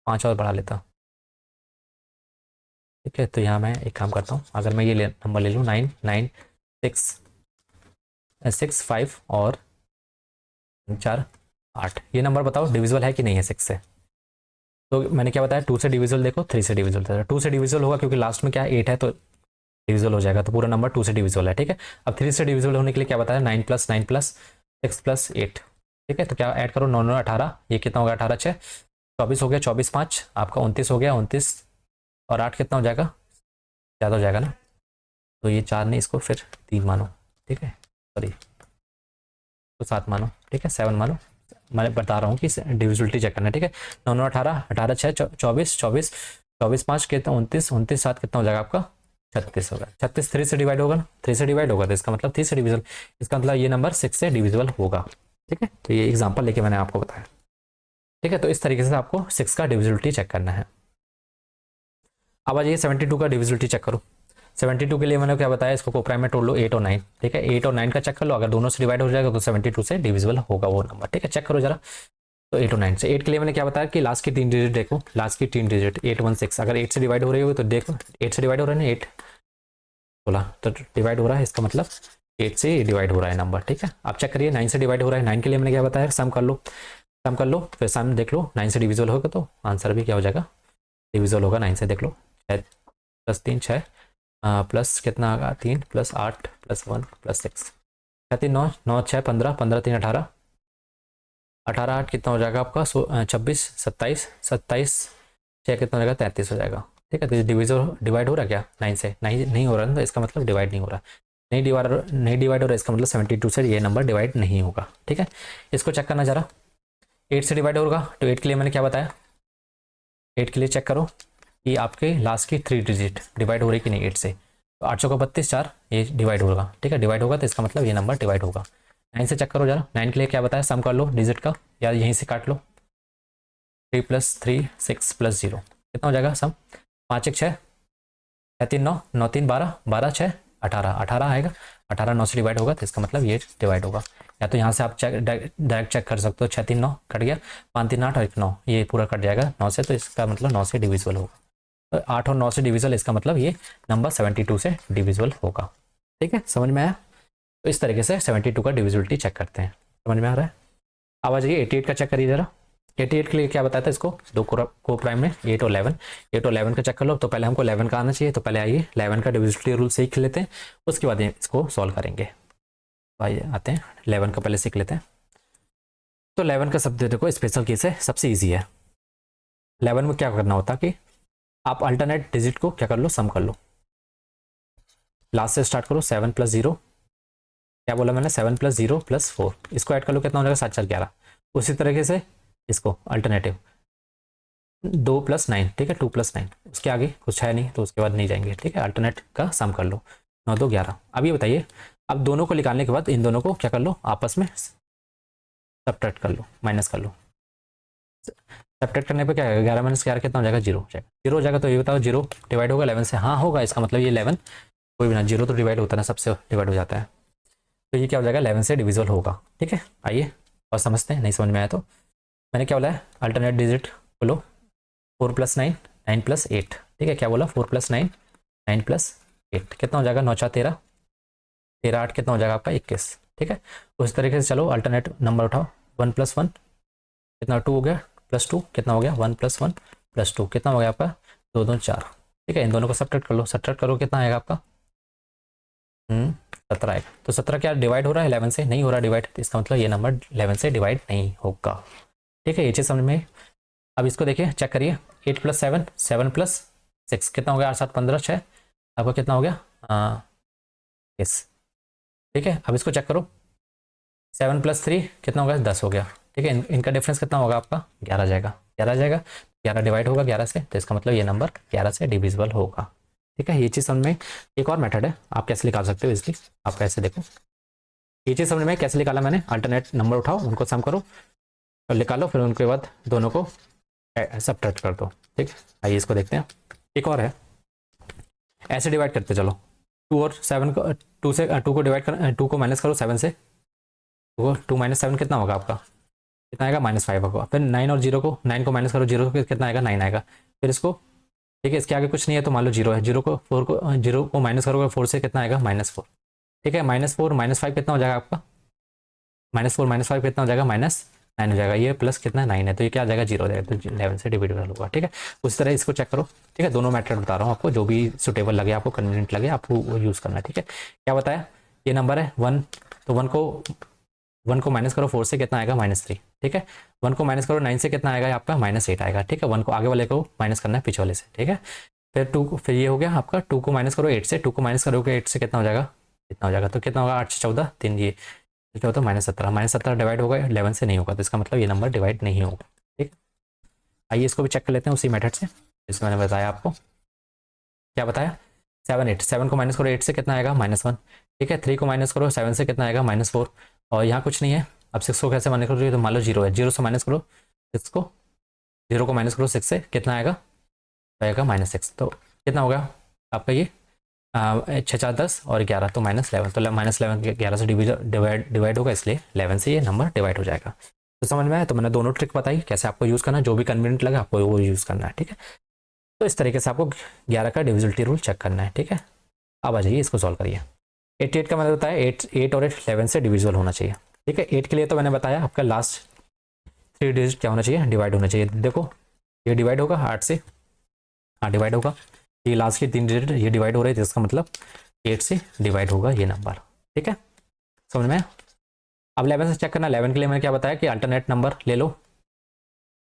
Speaker 1: 5 और बढ़ा लेता। ठीक है, तो यहाँ मैं एक काम करता हूँ, अगर मैं ये नंबर ले लूँ 9 9 6 6 5 और 4 8, ये नंबर बताओ डिविजिबल है कि नहीं है 6 से। तो मैंने क्या बताया, 2 से डिविजिबल देखो, 3 से डिविजिबल था, 2 से डिविजिबल होगा क्योंकि लास्ट में क्या है 8 है, तो डिविजिबल हो जाएगा, तो पूरा नंबर 2 से डिविजिबल है। ठीक है, अब 3 से डिविजिबल होने के लिए क्या बताया, 9 + 9 + 6 + 8। ठीक है, तो क्या ऐड करो, 9 9 18, ये कितना होगा 18 6 24 हो गया, 24 5 आपका 29 हो गया, 29 और 8 कितना हो जाएगा, ज़्यादा हो जाएगा ना, तो ये 4 नहीं, इसको फिर 3 मानो। ठीक है, सॉरी तो 7 मानो। ठीक है, 7 मानो, मैं बता रहा हूँ कि डिविजिबिलिटी चेक करना है। ठीक है, 9 9 18 18 6 24 24 24 5 कितना 29 29 7 कितना हो जाएगा आपका 36 होगा। 36 3 से डिवाइड होगा ना, 3 से डिवाइड होगा तो इसका मतलब 3 से डिविजिबल, इसका मतलब ये नंबर 6 से डिविजिबल होगा। ठीक है, तो ये एग्जांपल लेके मैंने आपको बताया। ठीक है, तो इस तरीके से आपको 6 का डिविजिबिलिटी चेक करना है। अब आ जाइए 72 का डिविजिबिलिटी चेक करो। 72 के लिए मैंने क्या बताया, इसको कोप्राइम में तोड़ लो 8 और 9। ठीक है, 8 और 9 का चेक कर लो, अगर दोनों से डिवाइड हो जाएगा तो 72 से डिविजिबल होगा वो नंबर। ठीक है, चेक करो जरा, तो 8 और 9 से। 8 के लिए मैंने क्या बताया कि लास्ट की 3 डिजिट देखो, लास्ट की 3 डिजिट 8 1 6, अगर 8 से डिवाइड हो रही होगी तो देखो 8 से डिवाइड हो रहा है ना, 8 बोला तो डिवाइड हो रहा है, इसका मतलब 8 से डिवाइड हो रहा है नंबर। ठीक है, आप चेक करिए 9 से डिवाइड हो रहा है, 9 के लिए मैंने क्या बताया, सम कर लो, सम कर लो, फिर सम देख लो, 9 से डिविजिबल होगा तो आंसर भी क्या हो जाएगा, डिविजिबल होगा 9 से। देख लो 6 + 3 6 प्लस कितना आएगा 3 + 8 + 1 + 6 6 3 9 9 6 15 15 3 18 18 8 कितना हो जाएगा आपका 26 27 27 6 कितना हो जाएगा 33 हो जाएगा। ठीक है, तो डिवाइड हो रहा है क्या 9 से, नहीं नहीं हो रहा है, तो इसका मतलब डिवाइड नहीं हो रहा, नहीं डिवाइड हो रहा है, इसका मतलब 72 से ये नंबर डिवाइड नहीं होगा। ठीक है, इसको चेक करना जरा, 8 से डिवाइड होगा, तो 8 के लिए मैंने क्या बताया, 8 के लिए चेक करो कि आपके लास्ट की 3 डिजिट डिवाइड हो रही कि नहीं 8 से, तो 800 का 32 4 ये डिवाइड होगा। ठीक है, डिवाइड होगा तो इसका मतलब ये नंबर डिवाइड होगा। 9 से चेक करो जरा, 9 के लिए क्या बताया, सम कर लो डिजिट का, या यहीं से काट लो, 3 + 3 6 + 0 कितना हो जाएगा सम, 5 1 6 6 3 9 9 3 12 12 6 18 18 आएगा, 18 9 से डिवाइड होगा तो इसका मतलब ये डिवाइड होगा। या तो यहाँ से आप चेक डायरेक्ट चेक कर सकते हो, 6 3 9 कट गया, 5 3 8 और 1 9 ये पूरा कट जाएगा 9 से, तो इसका मतलब 9 से डिविजिबल होगा। तो 8 और 9 से डिविजिबल, इसका मतलब ये नंबर 72 से डिविजिबल होगा। ठीक है, समझ में आया। तो इस तरीके से 72 का डिविजिबिलिटी चेक करते हैं, समझ में आ रहा है। अब आ जाइए 88 का चेक करिए जरा। 88 के लिए क्या बताया था, इसको दो को प्राइम में 8 और 11, 8 और 11 का चेक कर लो, तो पहले हमको 11 का आना चाहिए, तो पहले आइए 11 का डिविजिबिलिटी रूल सीख लेते हैं, उसके बाद इसको सॉल्व करेंगे। आइए आते हैं 11 का पहले सीख लेते हैं। तो 11 का शब्द देखो स्पेशल केस है, सबसे ईजी है। 11 में क्या करना होता कि आप अल्टरनेट डिजिट को क्या कर लो, सम कर लो, लास्ट से स्टार्ट करो, 7 + 0 क्या बोला मैंने, 7 + 0 + 4, इसको ऐड कर लो, कितना हो जाएगा 7 4 11। उसी तरीके से इसको अल्टरनेटिव 2 + 9, ठीक है 2 + 9, उसके आगे कुछ है नहीं तो उसके बाद नहीं जाएंगे। ठीक है, अल्टरनेट का सम कर लो, 9 2 11। अब ये बताइए, अब दोनों को निकालने के बाद इन दोनों को क्या कर लो, आपस में सब्ट्रैक्ट कर लो, माइनस कर लो। सब्ट्रैक्ट करने पे क्या है, 11 - 11 कितना हो जाएगा, 0 हो जाएगा। 0 हो जाएगा तो ये बताओ 0 डिवाइड होगा 11 से, हाँ होगा, इसका मतलब ये 11 कोई भी ना, 0 तो डिवाइड होता है ना, सबसे डिवाइड हो जाता है, तो ये क्या हो जाएगा 11 से डिविजिबल होगा। ठीक है, आइए और समझते हैं, नहीं समझ में आया तो मैंने क्या बोला है, अल्टरनेट डिजिट बोलो 4 + 9, 9 + 8, ठीक है। क्या बोला, 4 + 9, 9 + 8 कितना हो जाएगा, 9 × 13, 13 8 कितना हो जाएगा आपका 21, ठीक है। उस तरीके से चलो अल्टरनेट नंबर उठाओ, 1 + 1 कितना 2 हो गया, +2 कितना हो गया, 1 + 1 +2 कितना हो गया आपका 2 2 4, ठीक है। इन दोनों को सब्ट्रैक्ट कर लो, सब्ट्रैक्ट करो कितना आएगा आपका 17 आएगा। तो 17 क्या डिवाइड हो रहा है 11 से, नहीं हो रहा डिवाइड, तो इसका मतलब ये नंबर 11 से डिवाइड नहीं होगा, ठीक है। ये चीज़ समझ में। अब इसको देखिए, चेक करिए, 8 + 7, 7 + 6 कितना हो गया, 8 7 15 6, आपका कितना हो गया यस, ठीक है। अब इसको चेक करो, 7 + 3 कितना हो गया, 10 हो गया, ठीक है। इनका डिफरेंस कितना होगा आपका 11 जाएगा, 11 जाएगा, 11 डिवाइड होगा 11 से, तो इसका मतलब ये नंबर 11 से डिविजिबल होगा, ठीक है। ये चीज़ समझ में। एक और मेथड है, आप कैसे निकाल सकते हो इसलिए, आप कैसे देखो, ये चीज़ समझ में कैसे निकाला मैंने, अल्टरनेट नंबर उठाओ, उनको सम करो और निकालो, फिर उनके बाद दोनों को सब्ट्रैक्ट कर दो, ठीक है। आइए इसको देखते हैं। एक और है, ऐसे डिवाइड करते चलो, 2 और 7 को, 2 से 2 को डिवाइड कर, 2 को माइनस करो 7 से, 2 - 7 कितना होगा आपका, कितना आएगा -5 होगा। फिर 9 और 0 को, 9 को माइनस करो 0 को, कितना आएगा 9 आएगा। फिर इसको, ठीक है, इसके आगे कुछ नहीं है तो मान लो 0 है, 0 को माइनस करोगे 4 से, कितना आएगा -4, ठीक है। -4 -5 कितना हो जाएगा आपका, -4 -5 कितना हो जाएगा -9 हो जाएगा। ये प्लस कितना 9 है, तो ये क्या आ जाएगा 0 हो जाएगा, तो 11 से डिविजिबल होगा, ठीक है। उस तरह इसको चेक करो, ठीक है। दोनों मेथड बता रहा हूँ आपको, जो भी सुटेबल लगे, आपको कन्वीनियंट लगे, आपको वो यूज़ करना है, ठीक है। क्या बताया, ये नंबर है 1, तो 1 को माइनस करो 4 से, कितना आएगा -3, ठीक है। 1 को माइनस करो 9 से, कितना आएगा आपका -8 आएगा, ठीक है। 1 को आगे वाले को माइनस करना है पीछे वाले से, ठीक है। फिर 2 को, फिर ये हो गया आपका, 2 को माइनस करो 8 से, 2 को माइनस करोगे 8 से, कितना हो जाएगा, इतना हो जाएगा, तो कितना होगा 8 से 14 3, ये क्या होता है -17, -17 डिवाइड होगा 11 से नहीं होगा, तो इसका मतलब ये नंबर डिवाइड नहीं होगा, ठीक। आइए इसको भी चेक कर लेते हैं उसी मेथड से, जिसमें मैंने बताया आपको। क्या बताया, 7 8, 7 को माइनस करो 8 से, कितना आएगा -1, ठीक है। 3 को माइनस करो 7 से, कितना आएगा -4, और यहाँ कुछ नहीं है। अब 6 को कैसे माइनस करोगे, तो मान लो 0 है, 0 से माइनस करो 6 को, 0 को माइनस करो 6 से, कितना आएगा, आएगा -6, तो कितना होगा आपका ये 6 4 10 और 11, तो -11, तो -11 11 से डिवाइड होगा, इसलिए 11 से ये नंबर डिवाइड हो जाएगा। तो समझ में आया, तो मैंने दोनों ट्रिक बताई कैसे आपको यूज़ करना है, जो भी कन्वीनियंट लगा आपको वो यूज़ करना है, ठीक है। तो इस तरीके से आपको 11 का डिविजिबिलिटी रूल चेक करना है, ठीक है। अब आ जाइए इसको सॉल्व करिए। 88 का मैंने बताया 8 और 8 11 से डिविजिबल होना चाहिए, ठीक है। 8 के लिए तो मैंने बताया आपका लास्ट 3 डिजिट क्या होना चाहिए, डिवाइड होना चाहिए। देखो ये डिवाइड होगा 8 से, हाँ डिवाइड होगा, ये लास्ट के 3 डिजिट ये डिवाइड हो रहे थे, इसका मतलब 8 से डिवाइड होगा ये नंबर, ठीक है। समझ में। अब 11 से चेक करना, 11 के लिए मैंने क्या बताया कि अल्टरनेट नंबर ले लो,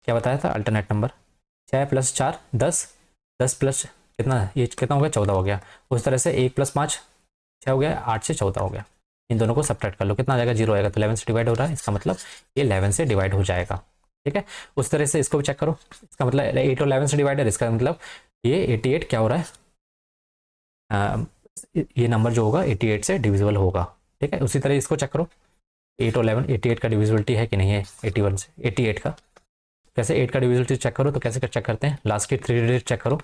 Speaker 1: क्या बताया था अल्टरनेट नंबर, 6 + 4 10, 10 प्लस कितना, ये कितना हो गया 14 हो गया। उस तरह से 1 + 5 6 हो गया, 8 से 14 हो गया। इन दोनों को सब्ट्रैक्ट कर लो, कितना आ जाएगा 0 आएगा, तो 11 से डिवाइड हो रहा है, इसका मतलब ये 11 से डिवाइड हो जाएगा, ठीक है। उस तरह से इसको भी चेक करो, इसका मतलब 8 और 11 से डिवाइड है, इसका मतलब ये 88 क्या हो रहा है, ये नंबर जो होगा 88 से डिविजिबल होगा, ठीक है। उसी तरह इसको चेक करो, 8 और 11 88 का डिविजिबिलिटी है कि नहीं है, 81 से 88 का, कैसे 8 का डिविजिबिलिटी चेक करो, तो कैसे चेक करते हैं, लास्ट के 3 डिजिट चेक करो,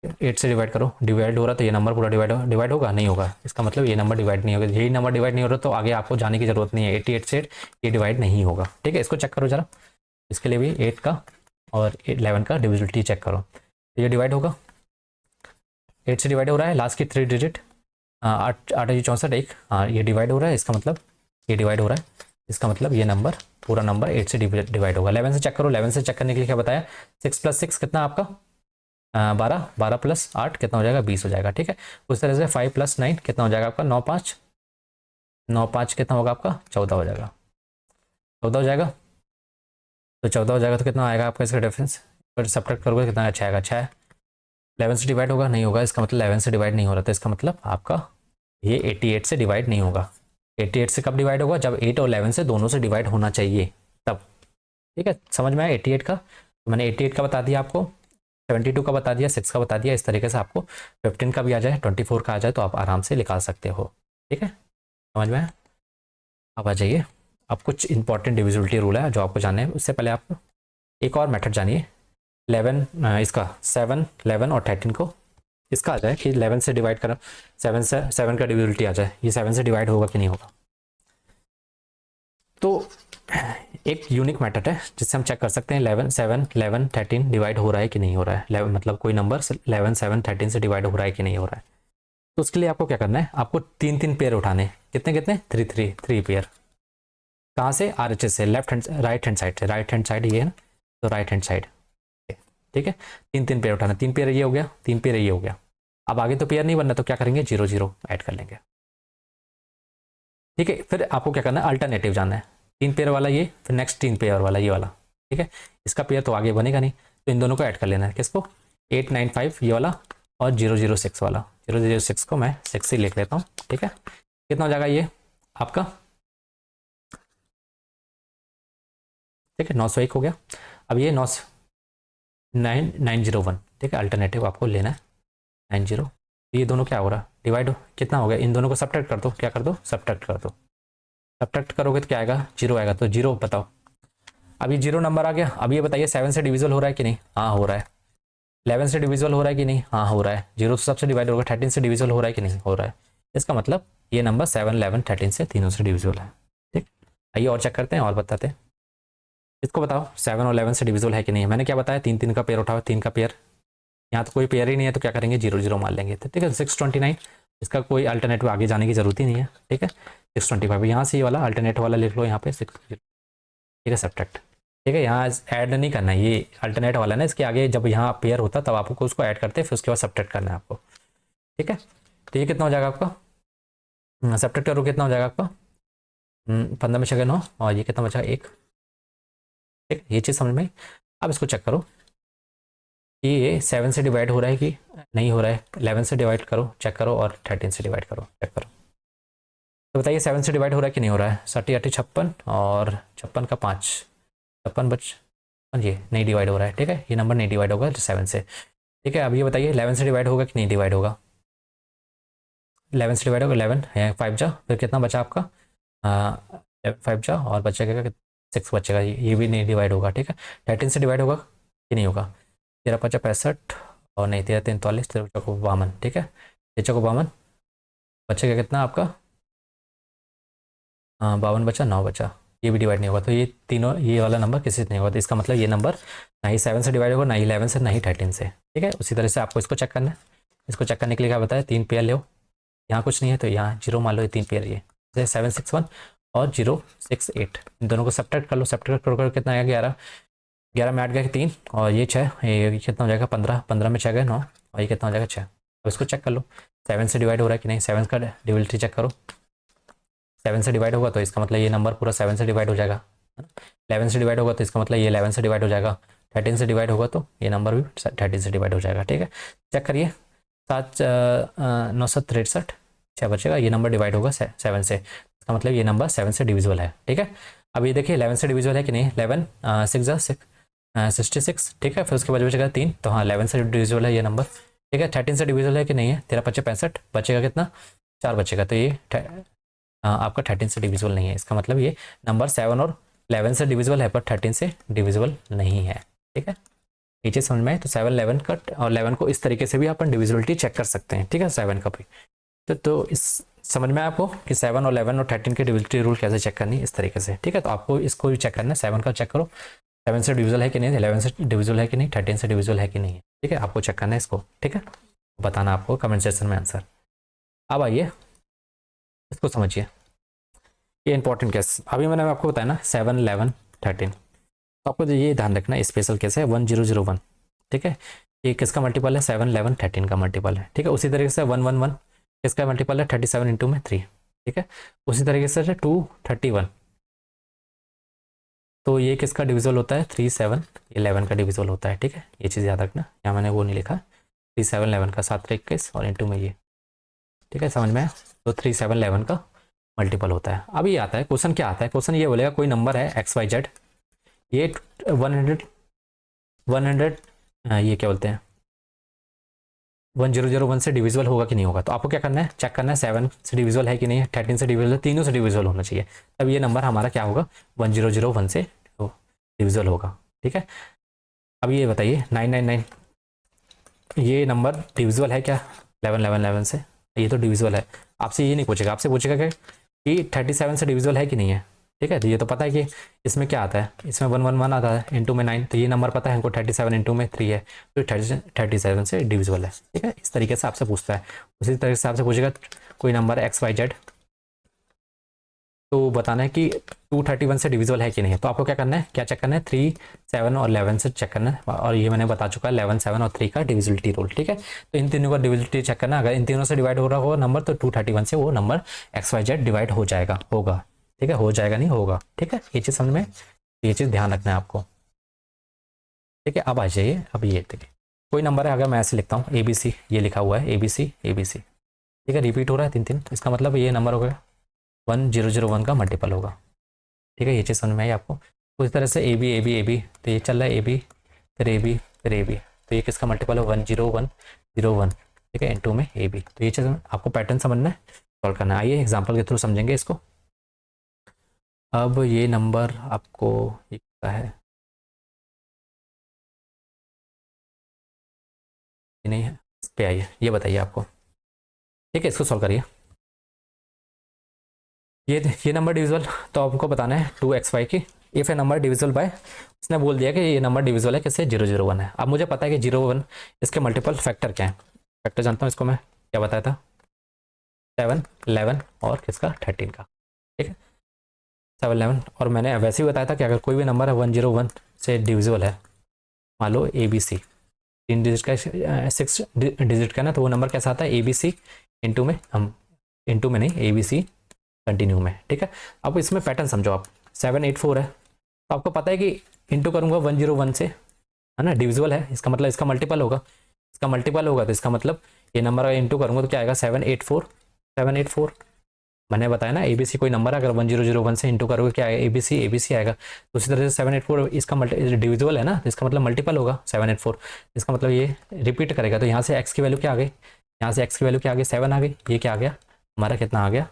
Speaker 1: 8 से डिवाइड करो, डिवाइड हो रहा तो ये नंबर पूरा डिवाइड होगा, नहीं होगा, इसका मतलब ये नंबर डिवाइड नहीं होगा। यही नंबर डिवाइड नहीं हो रहा तो आगे आपको जाने की जरूरत नहीं है, 88 से ये डिवाइड नहीं होगा, ठीक है। इसको चेक करो जरा, इसके लिए भी 8 का और 11 का डिविजिबिलिटी चेक करो, तो ये डिवाइड होगा, 8 से डिवाइड हो रहा है, लास्ट की 3 डिजिट 8 8 64 1, हाँ ये डिवाइड हो रहा है, इसका मतलब ये डिवाइड हो रहा है, इसका मतलब ये नंबर पूरा नंबर 8 से डिवाइड होगा। 11 से चेक करो, 11 से चेक करने के लिए क्या बताया, 6 + 6 कितना आपका 12, 12 + 8 कितना हो जाएगा 20 हो जाएगा, ठीक है। उस तरह से 5 + 9 कितना हो जाएगा आपका 9 5, 9 5 कितना होगा आपका 14 हो जाएगा, 14 हो जाएगा, तो 14 हो जाएगा, तो कितना आएगा आपका इसका डिफरेंस, फिर सब्ट्रैक्ट करोगे कितना 6 आएगा, 6 11 से डिवाइड होगा, नहीं होगा, इसका मतलब 11 से डिवाइड नहीं हो रहा, तो इसका मतलब आपका ये 88 से डिवाइड नहीं होगा। 88 से कब डिवाइड होगा, जब 8 और 11 से दोनों से डिवाइड होना चाहिए तब, ठीक है। समझ में आया 88 का, तो मैंने 88 का बता दिया आपको, 72 का बता दिया, 6 का बता दिया, इस तरीके से आपको 15 का भी आ जाए, 24 का आ जाए तो आप आराम से निकाल सकते हो, ठीक है। समझ में आया। अब आ जाइए, अब कुछ इंपॉर्टेंट डिविजिबिलिटी रूल है जो आपको जानना है, उससे पहले आप एक और मेथड जानिए। 11 इसका 7 11 और 13 को इसका आ जाए कि 11 से डिवाइड करो, 7 का डिविजिबिलिटी आ जाए, ये 7 से डिवाइड होगा कि नहीं होगा। तो एक यूनिक मेथड है जिससे हम चेक कर सकते हैं 11 7 11 13 डिवाइड हो रहा है कि नहीं हो रहा है। 11 मतलब कोई नंबर 11 7 13 से डिवाइड हो रहा है कि नहीं हो रहा है। तो उसके लिए आपको क्या करना है, आपको तीन तीन पेयर उठाने हैं। कितने कितने, थ्री पेयर। कहाँ से, RHS से, left hand right hand side से। राइट हैंड साइड ये है ना, तो राइट हैंड साइड, ठीक है। तीन तीन पेयर उठाना, तीन पेयर ये हो गया, तीन पेयर ये हो गया। अब आगे तो पेयर नहीं बनना, तो क्या करेंगे, 0 0 ऐड कर लेंगे, ठीक है। फिर आपको क्या करना है, अल्टरनेटिव जाना है। तीन पेयर वाला ये, फिर नेक्स्ट तीन पेयर वाला ये वाला, ठीक है। इसका पेयर तो आगे बनेगा नहीं, तो इन दोनों को ऐड कर लेना है। किसको, 8 9 5 ये वाला और 0 0 6 वाला। 0 0 6 को मैं 6 से लिख लेता हूँ, ठीक है। कितना हो जाएगा ये आपका, ठीक है, 901 हो गया। अब ये 991, ठीक है, अल्टरनेटिव आपको लेना है 90। ये दोनों क्या हो रहा है, डिवाइड कितना हो गया, इन दोनों को सब्ट्रैक्ट कर दो। क्या कर दो, सब्ट्रैक्ट कर दो। सब्ट्रैक्ट करोगे तो क्या आएगा, 0 आएगा। तो 0 बताओ, अभी 0 नंबर आ गया। अब ये बताइए 7 से डिविजल हो रहा है कि नहीं, हाँ हो रहा है। 11 से डिविजल हो रहा है कि नहीं, हाँ हो रहा है। 0 तो सबसे डिवाइड होगा। 13 से डिविजल हो रहा है कि नहीं, हो रहा है। इसका मतलब ये नंबर 7 11 13 से तीनों से डिविजल है, ठीक। आइए और चेक करते हैं और बताते हैं। इसको बताओ 7 और 11 से डिविजल है कि नहीं। मैंने क्या बताया, तीन तीन का पेयर उठाओ, तीन का पेयर। यहाँ तो कोई पेयर ही नहीं है, तो क्या करेंगे, 0 0 मान लेंगे, ठीक है। 629, इसका कोई अल्टरनेटिव आगे जाने की जरूरत ही नहीं है, ठीक है। 625 यहाँ से ये वाला अल्टरनेटिव वाला लिख लो यहाँ पे 6, ठीक है, सब्ट्रैक्ट, ठीक है। यहाँ ऐड नहीं करना है, ये अल्टरनेट वाला ना, इसके आगे जब यहाँ पेयर होता तब आपको उसको ऐड करते हैं, फिर उसके बाद सब्ट्रैक्ट करना है आपको, ठीक है। तो ये कितना हो जाएगा आपका, सब्ट्रैक्ट करो कितना हो जाएगा आपका, 15 में 6 9, और ये कितना बचा, 1, ठीक। ये चीज़ समझ में। अब इसको चेक करो कि ये 7 से डिवाइड हो रहा है कि नहीं हो रहा है। 11 से डिवाइड करो, चेक करो, और 13 से डिवाइड करो, चेक करो। तो बताइए 7 से डिवाइड हो रहा है कि नहीं हो रहा है। 60 80 56 और 56 का 5, 56 55, ये नहीं डिवाइड हो रहा है, ठीक है। ये नंबर नहीं डिवाइड होगा 7 से, ठीक है। अब ये बताइए 11 से डिवाइड होगा कि नहीं डिवाइड होगा। 11 से डिवाइड होगा, 11 है 5 जा, फिर कितना बचा आपका, 5 जा, और बचेगा 6 बचेगा, ये भी नहीं डिवाइड होगा, ठीक है। 13 से डिवाइड होगा कि नहीं होगा। 13 5 65, और नहीं 13 3 43, 13 5 52, ठीक है। 13 52 बचेगा कितना आपका, 52 बचा, 9 बचा, ये भी डिवाइड नहीं होगा। तो ये तीनों, ये वाला नंबर किसी से नहीं होगा। तो इसका मतलब ये नंबर ना ही 7 से डिवाइड होगा, ना ही 11 से, ना ही 13 से, ठीक है। उसी तरह से आपको इसको चेक करना है। इसको चेक करने के लिए क्या बताया, तीन पेयर लो। यहाँ कुछ नहीं है तो यहाँ 0 मान लो, ये तीन पेयर, ये 761 और 068, इन दोनों को सब्ट्रैक्ट कर लो। सब्ट्रैक्ट कर कितना आएगा, 11 11 में 8 गया 3, और ये 6, ये कितना हो जाएगा 15, 15 में 6 गए 9, और ये कितना हो जाएगा 6। अब इसको चेक कर लो 7 से डिवाइड हो रहा है कि नहीं। 7 का डिविलिटी चेक करो, 7 से डिवाइड होगा तो इसका मतलब ये नंबर पूरा 7 से डिवाइड हो जाएगा। 11 से डिवाइड होगा तो इसका मतलब ये 11 से डिवाइड हो जाएगा। 13 से डिवाइड होगा तो ये नंबर भी 13 से डिवाइड हो जाएगा, ठीक है। चेक करिए, 7 9 7 63, 6 बचेगा, ये नंबर डिवाइड होगा 7 से, इसका मतलब ये नंबर 7 से डिविजिबल है, ठीक है। अब ये देखिए 11 से डिविजिबल है कि नहीं। 11 6 66, ठीक है। फिर उसके बाद बचेगा 3, तो हाँ 11 से डिविजिबल है ये नंबर, ठीक है। 13 से डिविजिबल है कि नहीं है। 13 5 65, बचेगा कितना, 4 बचेगा, तो ये आपका 13 से डिविजिबल नहीं है। इसका मतलब ये नंबर 7 और 11 से डिविजिबल है, पर 13 से डिविजिबल नहीं है, ठीक है। ये चीज़ समझ में आए। तो 7 11 का और 11 को इस तरीके से भी अपन डिविजिबिलिटी चेक कर सकते हैं, ठीक है, 7 का भी। तो इस समझ में आपको कि 7 और 11 और 13 के डिविजिबिलिटी रूल कैसे चेक करनी है, इस तरीके से, ठीक है। तो आपको इसको भी चेक करना है। 7 का चेक करो, 7 से डिविजिबल है कि नहीं, 11 से डिविजिबल है कि नहीं, 13 से डिविजिबल है कि नहीं, ठीक है। आपको चेक करना है इसको, ठीक है, बताना आपको कमेंट सेक्शन में आंसर। अब आइए इसको समझिए, ये इंपॉर्टेंट केस अभी मैंने आपको बताया ना, 7 11 13। तो आपको ये ध्यान रखना है, स्पेशल केस है 1001, ठीक है। ये किसका मल्टीपल है, 7 11 13 का मल्टीपल है, ठीक है। उसी तरीके से 111 किसका मल्टीपल है, 37 इंटू में 3, ठीक है। उसी तरीके से 231, तो ये किसका डिविजिबल होता है, 3 7 11 का डिविजिबल होता है, ठीक है। ये चीज़ याद रखना, यहाँ मैंने वो नहीं लिखा, 3 7 11 का 7 21 और इंटू में ये, ठीक है, समझ में आया। तो 3 7 11 का मल्टीपल होता है। अभी आता है क्वेश्चन, क्या आता है क्वेश्चन, ये बोलेगा कोई नंबर है XYZ, ये 100 ये क्या बोलते हैं 1001 से डिविजिबल होगा कि नहीं होगा। तो आपको क्या करना है, चेक करना है 7 से डिविजिबल है कि नहीं है, 13 से डिविजिबल, तीनों से डिविजिबल होना चाहिए, तब ये नंबर हमारा क्या होगा, 1001 से डिविजिबल होगा, ठीक है। अब ये बताइए 999, ये नंबर डिविजिबल है क्या 11 11 11 से, ये तो डिविजिबल है। आपसे ये नहीं पूछेगा, आपसे पूछेगा कि 37 से डिविजिबल है कि नहीं है। ठीक है, तो ये तो पता है कि इसमें क्या आता है, इसमें 111 आता है, इंटू में 9, तो ये नंबर पता है हमको 37 इंटू में 3 है, तो 37 से डिविजिबल है। ठीक है, इस तरीके से आपसे पूछता है। उसी तरीके से आपसे पूछेगा कोई नंबर एक्स वाई जेड, तो बताना है कि 231 से डिविजिबल है कि नहीं है। तो आपको क्या करना है, क्या चेक करना है, 3, 7 और 11 से चेक करना है, और ये मैंने बता चुका है 11, 7 और 3 का डिविजिबिलिटी रूल। ठीक है, तो इन तीनों का डिविजिबिलिटी चेक करना है, अगर इन तीनों से डिवाइड हो रहा होगा नंबर तो 231 से वो number X Y Z divide हो जाएगा, होगा। ठीक है, हो जाएगा नहीं होगा। ठीक है, ये चीज़ समझ में, ये चीज़ ध्यान रखना है आपको। ठीक है, अब आ जाइए, अब ये देखिए कोई नंबर है, अगर मैं ऐसे लिखता हूँ ABC, ये लिखा हुआ है ABC ABC, ठीक है, रिपीट हो रहा है 3 3, इसका मतलब ये नंबर हो गया 1001 का मल्टीपल होगा। ठीक है, ये चीज़ समझ में आई आपको। उसी तरह से AB AB AB, तो ये चल रहा है AB, फिर AB, फिर AB, तो ये किसका मल्टीपल है 10101। ठीक है, इनटू में AB, तो ये चीज़ आपको पैटर्न समझना है, सॉल्व करना है। आइए एग्जांपल के थ्रू समझेंगे इसको। अब ये नंबर आपको ये क्या है, ये नहीं है, इस पे आइए, ये बताइए आपको। ठीक है, इसको सॉल्व करिए। ये नंबर डिविजिबल, तो आपको बताना है 2xy की if A number divisible by, उसने बोल दिया कि ये नंबर डिविजिबल है किससे, 001 है। अब मुझे पता है कि 01 इसके मल्टीपल फैक्टर क्या है, फैक्टर जानता हूँ इसको मैं, क्या बताया था, 7, 11 और किसका 13 का। ठीक है, 7, 11, और मैंने वैसे ही बताया था कि अगर कोई भी नंबर है 101 से डिविजिबल है, मान लो ABC 3 डिजिट का, 6 डिजिट का ना, तो वो नंबर कैसा आता है ABC इंटू में, हम इंटू में नहीं ABC कंटिन्यू में। ठीक है, अब इसमें पैटर्न समझो आप, 784 है, तो आपको पता है कि इंटू करूंगा 101 से, है ना, डिविजिबल है, इसका मतलब इसका मल्टीपल होगा, इसका मल्टीपल होगा, तो इसका मतलब ये नंबर अगर इंटू करूंगा तो क्या आएगा 784। मैंने बताया ना ABC कोई नंबर है, अगर 1001 से इंटू करोगे क्या आएगा, ABC आएगा। तो उसी तरह से 784 इसका डिविजिबल है ना, तो इसका मतलब मल्टीपल होगा 784, इसका मतलब ये रिपीट करेगा। तो यहाँ से एक्स की वैल्यू क्या आ गई, यहाँ से एक्स की वैल्यू क्या आ गई 7 आ गई, ये क्या आ गया हमारा, कितना आ गया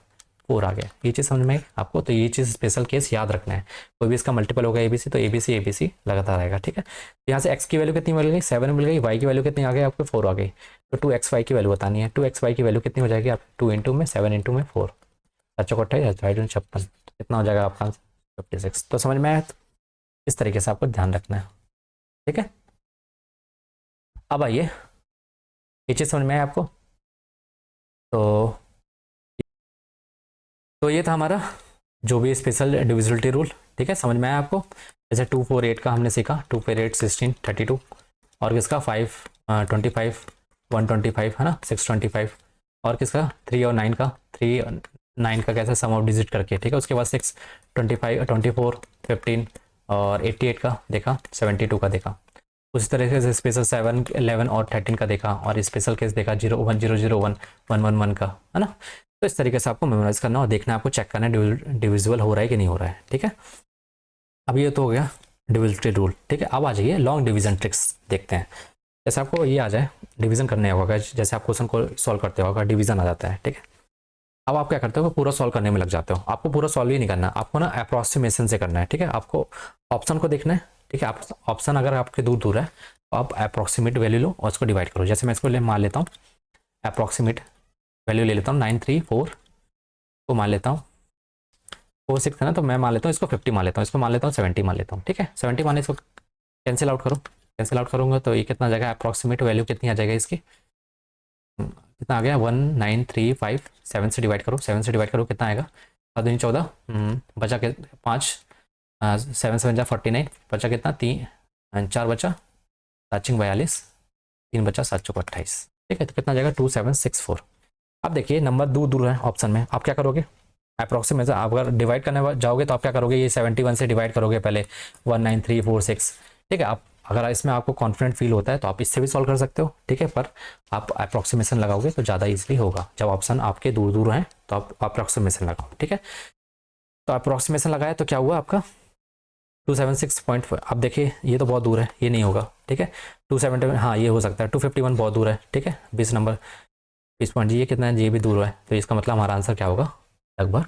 Speaker 1: 4 आ गया। ये चीज़ समझ में आई आपको, तो ये चीज़ स्पेशल केस याद रखना है, कोई भी इसका मल्टीपल होगा ABC तो ABC लगातार रहेगा। ठीक है, तो यहाँ से एक्स की वैल्यू कितनी मिल गई 7 मिल गई, वाई की वैल्यू कितनी आ गई आपको 4 आ गई, तो 2xy की वैल्यू बतानी है। 2xy की वैल्यू कितनी हो जाएगी आप, 2 इंटू में 7 इंटू में 4, 7×8 कितना हो जाएगा आपका 56। तो समझ में आया, तो इस तरीके से आपको ध्यान रखना है। ठीक है, अब आइए, ये चीज़ समझ में आया आपको, तो ये था हमारा जो भी स्पेशल डिविजिबिलिटी रूल। ठीक है, समझ में आया आपको। जैसे 248 का हमने सीखा, 248 16 32, और किसका 5 25 125 है ना 625, और किसका 3 और 9 का 3 9 का कैसे सम ऑफ डिजिट करके। ठीक है, उसके बाद 6 25 24 15 और 88 का देखा, 72 का देखा। उसी तरीके से स्पेशल 7 11 और 13 का देखा, और स्पेशल केस देखा 01001 111 का, है ना। तो इस तरीके से आपको मेमोराइज करना और देखना, आपको चेक करना है डिविजिबल हो रहा है कि नहीं हो रहा है। ठीक है, अब ये तो हो गया डिविजिबिलिटी रूल। ठीक है, अब आ जाइए लॉन्ग डिवीजन ट्रिक्स देखते हैं। जैसे आपको ये आ जाए डिवीजन करने होगा, जैसे आप क्वेश्चन को सॉल्व करते हो अगर डिवीजन आ जाता है। ठीक है, अब आप क्या करते हो, पूरा सॉल्व करने में लग जाते हो। आपको पूरा सॉल्व ही नहीं करना, आपको ना अप्रॉक्सीमेशन से करना है। ठीक है, आपको ऑप्शन को देखना है। ठीक है, आप ऑप्शन अगर आपके दूर दूर है तो आप अप्रॉक्सीमेट वैल्यू लो और उसको डिवाइड करो। जैसे मैं इसको मान लेता हूँ, अप्रॉक्सीमेट वैल्यू ले लेता हूँ 934 को मान लेता हूँ 46 है ना, तो मैं मान लेता हूँ इसको 50 मान लेता हूँ, इसको मान लेता हूँ 70 मान लेता हूँ। ठीक है, 70 माने इसको कैंसिल आउट करो, कैंसिल आउट करूँगा तो ये कितना आ जाएगा, अप्रॉक्सीमेट वैल्यू कितनी आ जाएगा इसकी, कितना आ गया 1935, 7 से डिवाइड करो, 7 से डिवाइड करो कितना आएगा 14 बचा के 5, 7 7 जा 49, बचा कितना 3 4 बचा 7 42, 3 बचा 7 28। ठीक है, तो कितना जाएगा 2764। अब देखिए नंबर दूर दूर है ऑप्शन में, आप क्या करोगे अप्रॉक्सीमेट, आप अगर डिवाइड करने जाओगे तो आप क्या करोगे, ये 71 से डिवाइड करोगे पहले 19346। ठीक है, आप अगर इसमें आपको कॉन्फिडेंट फील होता है तो आप इससे भी सॉल्व कर सकते हो। ठीक है, पर आप अप्रॉक्सीमेशन लगाओगे तो ज़्यादा ईजिली होगा। जब ऑप्शन आपके दूर दूर हैं तो आप अप्रॉक्सीमेशन लगाओ। ठीक है, तो अप्रॉक्सीमेशन लगाया तो क्या हुआ आपका 276.4। अब देखिए ये तो बहुत दूर है, ये नहीं होगा। ठीक है, 270, हाँ ये हो सकता है, 251 बहुत दूर है। ठीक है, 20 नंबर 20 पॉइंट, ये कितना है, ये भी दूर है, तो इसका मतलब हमारा आंसर क्या होगा, लगभग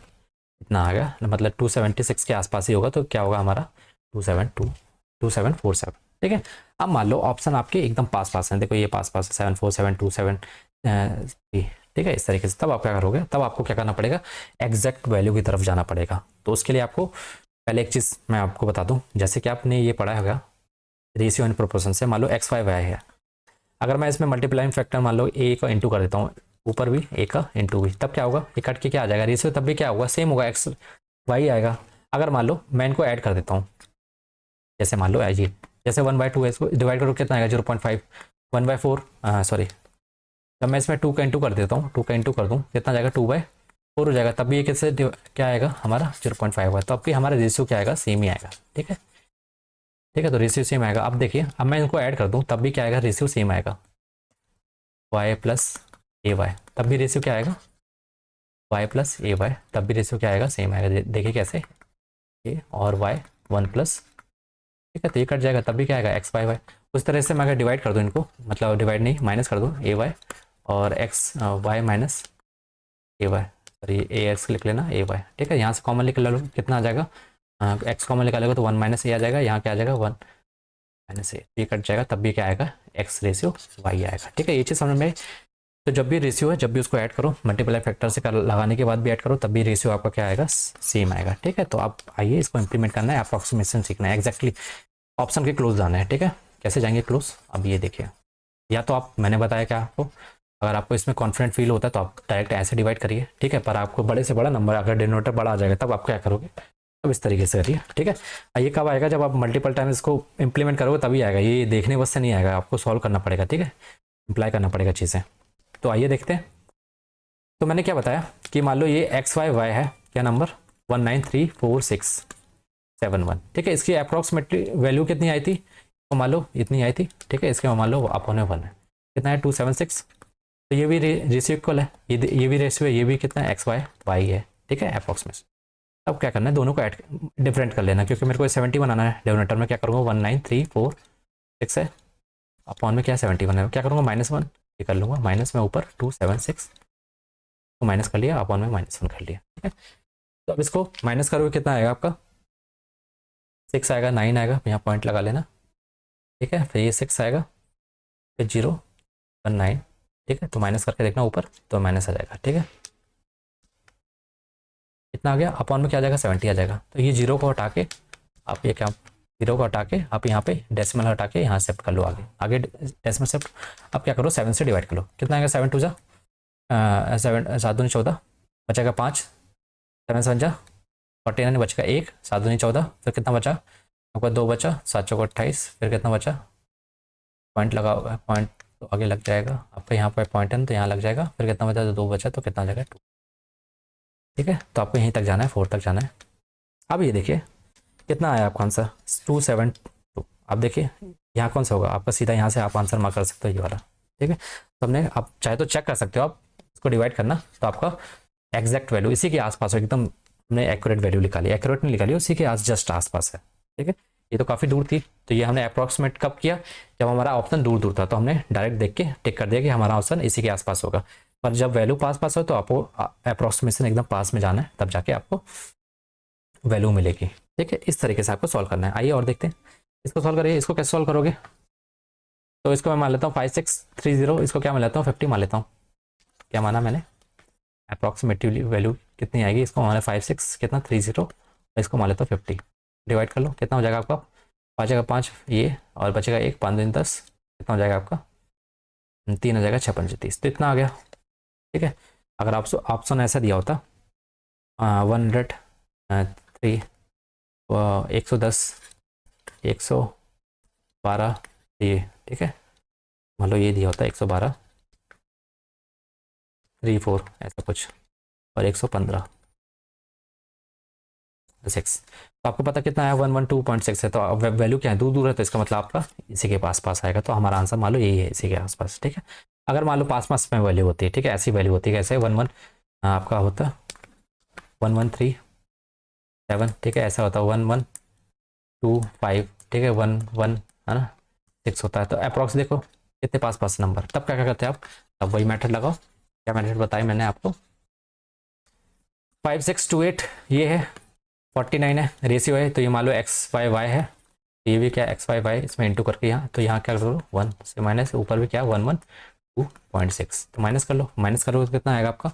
Speaker 1: इतना आ गया, मतलब 276 के आसपास ही होगा। तो क्या होगा हमारा 2747। ठीक है, अब मान लो ऑप्शन आपके एकदम पास पास हैं, देखो ये पास पास है 74 727 ठीक है, इस तरीके से। तब आप क्या करोगे, तब आपको क्या करना पड़ेगा, एग्जैक्ट वैल्यू की तरफ जाना पड़ेगा। तो उसके लिए आपको पहले एक चीज़ मैं आपको बता दूं, जैसे कि आपने ये पढ़ा होगा रेशियो एंड प्रोपोर्शन से, मान लो एक्स वाई वाई है, अगर मैं इसमें मल्टीप्लाइंग फैक्टर मान लो ए का इंटू कर देता हूँ, ऊपर भी ए का इंटू भी, तब क्या होगा, ये कट के क्या आ जाएगा रेशियो, तब भी क्या होगा, सेम होगा, एक्स वाई आएगा। अगर मान लो मैं इनको ऐड कर देता हूँ, जैसे मान लो ये जैसे 1/2 है, इसको डिवाइड करो कितना आएगा 0.5, 1/4 सॉरी, जब मैं इसमें 2 का इंटू कर देता हूँ, 2 का इंटू कर दूँ कितना जाएगा 2/4 हो जाएगा, तब भी ये किससे क्या आएगा हमारा 0.5 होगा, तब भी हमारा रेशियो क्या आएगा, सेम ही आएगा। ठीक है, ठीक है, तो रेशियो सेम आएगा। अब देखिए, अब मैं इनको ऐड कर दूँ तब भी क्या आएगा, रेशियो सेम आएगा, वाई प्लस ए वाई, तब भी रेशियो क्या आएगा, वाई प्लस ए वाई, तब भी रेशियो क्या आएगा, सेम आएगा। देखिए कैसे, ए और वाई 1 प्लस, ठीक है, तो ये कट जाएगा, तब भी क्या आएगा एक्स वाई वाई। उस तरह से मैं अगर डिवाइड कर दूँ इनको, मतलब डिवाइड नहीं माइनस कर दूँ, ए वाई और एक्स वाई माइनस ए वाई, सॉरी ए एक्स लिख लेना ए वाई। ठीक है, यहाँ से कॉमन निकल लो कितना आ जाएगा, एक्स कॉमन निकालेगा तो 1 माइनस ए आ जाएगा, यहाँ क्या आ जाएगा 1 माइनस ए, ये कट जाएगा, तब भी क्या आएगा एक्स रेशियो वाई आएगा। ठीक है, ये चीज़ समझ में। तो जब भी रेशियो है, जब भी उसको ऐड करो, मल्टीप्लाई फैक्टर से लगाने के बाद भी ऐड करो, तब भी रेशियो आपका क्या आएगा, सेम आएगा। ठीक है, तो आप आइए इसको इंप्लीमेंट करना है, अप्रॉक्सीमेशन सीखना है, एक्जैक्टली ऑप्शन के क्लोज जाना है। ठीक है, कैसे जाएंगे क्लोज, अब ये देखिए, या तो आप, मैंने बताया क्या आपको, अगर आपको इसमें कॉन्फिडेंट फील होता है तो आप डायरेक्ट ऐसे डिवाइड करिए। ठीक है, पर आपको बड़े से बड़ा नंबर, अगर डिनोमिनेटर बड़ा आ जाएगा तब आप क्या करोगे, तब इस तरीके से करिए। ठीक है, ये कब आएगा, जब आप मल्टीपल टाइम इसको इंप्लीमेंट करोगे तभी आएगा, ये देखने बस से नहीं आएगा, आपको सॉल्व करना पड़ेगा। ठीक है, अप्लाई करना पड़ेगा चीज़ें। तो आइए देखते हैं। तो मैंने क्या बताया कि मान लो ये एक्स वाई वाई है, क्या नंबर 193467 ठीक है, इसकी अप्रॉक्सीमेटली वैल्यू कितनी आई थी, तो मान लो इतनी आई थी। ठीक है, इसके मान लो अपॉन में 1 है, कितना है 276, तो ये भी रेशियो इक्वल है, ये भी रेशियो है, ये भी कितना है एक्स वाई वाई है। ठीक है, अप्रॉक्सीमेट। अब क्या करना है, दोनों को ऐड डिफरेंट कर लेना, क्योंकि मेरे को 70 बनाना है, डिनोमिनेटर में क्या करूँगा 19346 है, अपॉन में क्या 71 है, क्या करूँगा -1, ये कर लूँगा, माइनस में ऊपर 276 तो माइनस कर लिया, अपॉन में -1 कर लिया। ठीक है, तो अब इसको माइनस करोगे कितना आएगा आपका 6 आएगा, 9 आएगा, यहाँ पॉइंट लगा लेना। ठीक है, फिर ये 6 आएगा, फिर 019। ठीक है, तो माइनस करके देखना ऊपर, तो माइनस आ जाएगा। ठीक है, इतना आ गया, अपॉन में क्या आ जाएगा 70 आ जाएगा। तो ये 0 को हटा के आप, ये क्या 0 को हटा के आप यहाँ पे डेसिमल हटा के यहाँ शिफ्ट कर लो, आगे आगे डेसिमल शिफ्ट। अब क्या करो 7 से डिवाइड कर लो, कितना आएगा 7 2 जा 7 7 दूनी 14, बचेगा 5, 7 7 जा 49, बचेगा 1, 7 दूनी 14, फिर कितना बचा आपका 2 बचा, 7 चौका 28, फिर कितना बचा, पॉइंट लगा होगा, पॉइंट तो आगे लग जाएगा आपका, यहाँ पर पॉइंट है तो यहाँ लग जाएगा, फिर कितना बचा, तो 2 बचा, तो कितना जाएगा 2। ठीक है, तो आपको यहीं तक जाना है, 4 तक जाना है। अब ये देखिए कितना आया आपका आंसर 272। अब देखिए यहाँ कौन सा होगा आपका, सीधा यहाँ से आप आंसर मार्क कर सकते हो, ये वाला। ठीक है, तो हमने, आप चाहे तो चेक कर सकते हो, आप इसको डिवाइड करना, तो आपका एग्जैक्ट वैल्यू इसी के आसपास हो, एकदम हमने एक्यूरेट वैल्यू निकाली, एक्यूरेट नहीं निकाली, उसी के जस्ट आसपास है। ठीक है, ये तो काफ़ी दूर थी, तो ये हमने अप्रॉक्सीमेट कब किया, जब हमारा ऑप्शन दूर दूर था, तो हमने डायरेक्ट देख के टिक कर दिया कि हमारा ऑप्शन इसी के आसपास होगा। पर जब वैल्यू पास पास हो तो आपको अप्रॉक्सीमेशन एकदम पास में जाना है, तब जाके आपको वैल्यू मिलेगी। ठीक है, इस तरीके से आपको सॉल्व करना है। आइए और देखते हैं, इसको सॉल्व करिए। इसको कैसे सॉल्व करोगे, तो इसको मैं मान लेता हूँ 5630, इसको क्या मान लेता हूँ 50 मान लेता हूँ। क्या माना मैंने, अप्रॉक्सीमेटली वैल्यू कितनी आएगी, इसको मान 56 कितना 30, इसको मान लेता हूँ 50, डिवाइड कर लो, कितना हो जाएगा आपका, बचेगा 5 ये, और बचेगा 1, 5 दिन 10, कितना हो जाएगा आपका 3 हो जाएगा, 6 5 30, तो इतना आ गया। ठीक है, अगर आप ऑप्शन ऐसा दिया होता 103 110 112 ये, ठीक है, मान लो ये दिया होता 112 34 ऐसा कुछ, और 115 6, तो आपको पता कितना है 112.6 है, तो वैल्यू क्या है, दूर दूर है, तो इसका मतलब आपका इसी के पास पास आएगा, तो हमारा आंसर मान लो यही है, इसी के आसपास। ठीक है, अगर मान लो पास पास में वैल्यू होती है, ठीक है, ऐसी वैल्यू होती है, कैसे 11 आपका होता 1137, ठीक है, ऐसा होता 1125, ठीक है 11 है ना 6 होता है, तो अप्रॉक्स देखो कितने पास पास नंबर, तब क्या क्या करते हैं आप, तब वही मेथड लगाओ। क्या मेथड बताया मैंने आपको, 5628 ये है, 49 है, रेशियो है, तो ये मान लो एक्स वाई वाई है, ये भी क्या एक्स वाई वाई, इसमें इंटू करके यहाँ, तो यहाँ क्या करो 1 से माइनस, ऊपर भी क्या 1 1 2.6, तो माइनस कर लो, माइनस करोगे तो कितना आएगा आपका,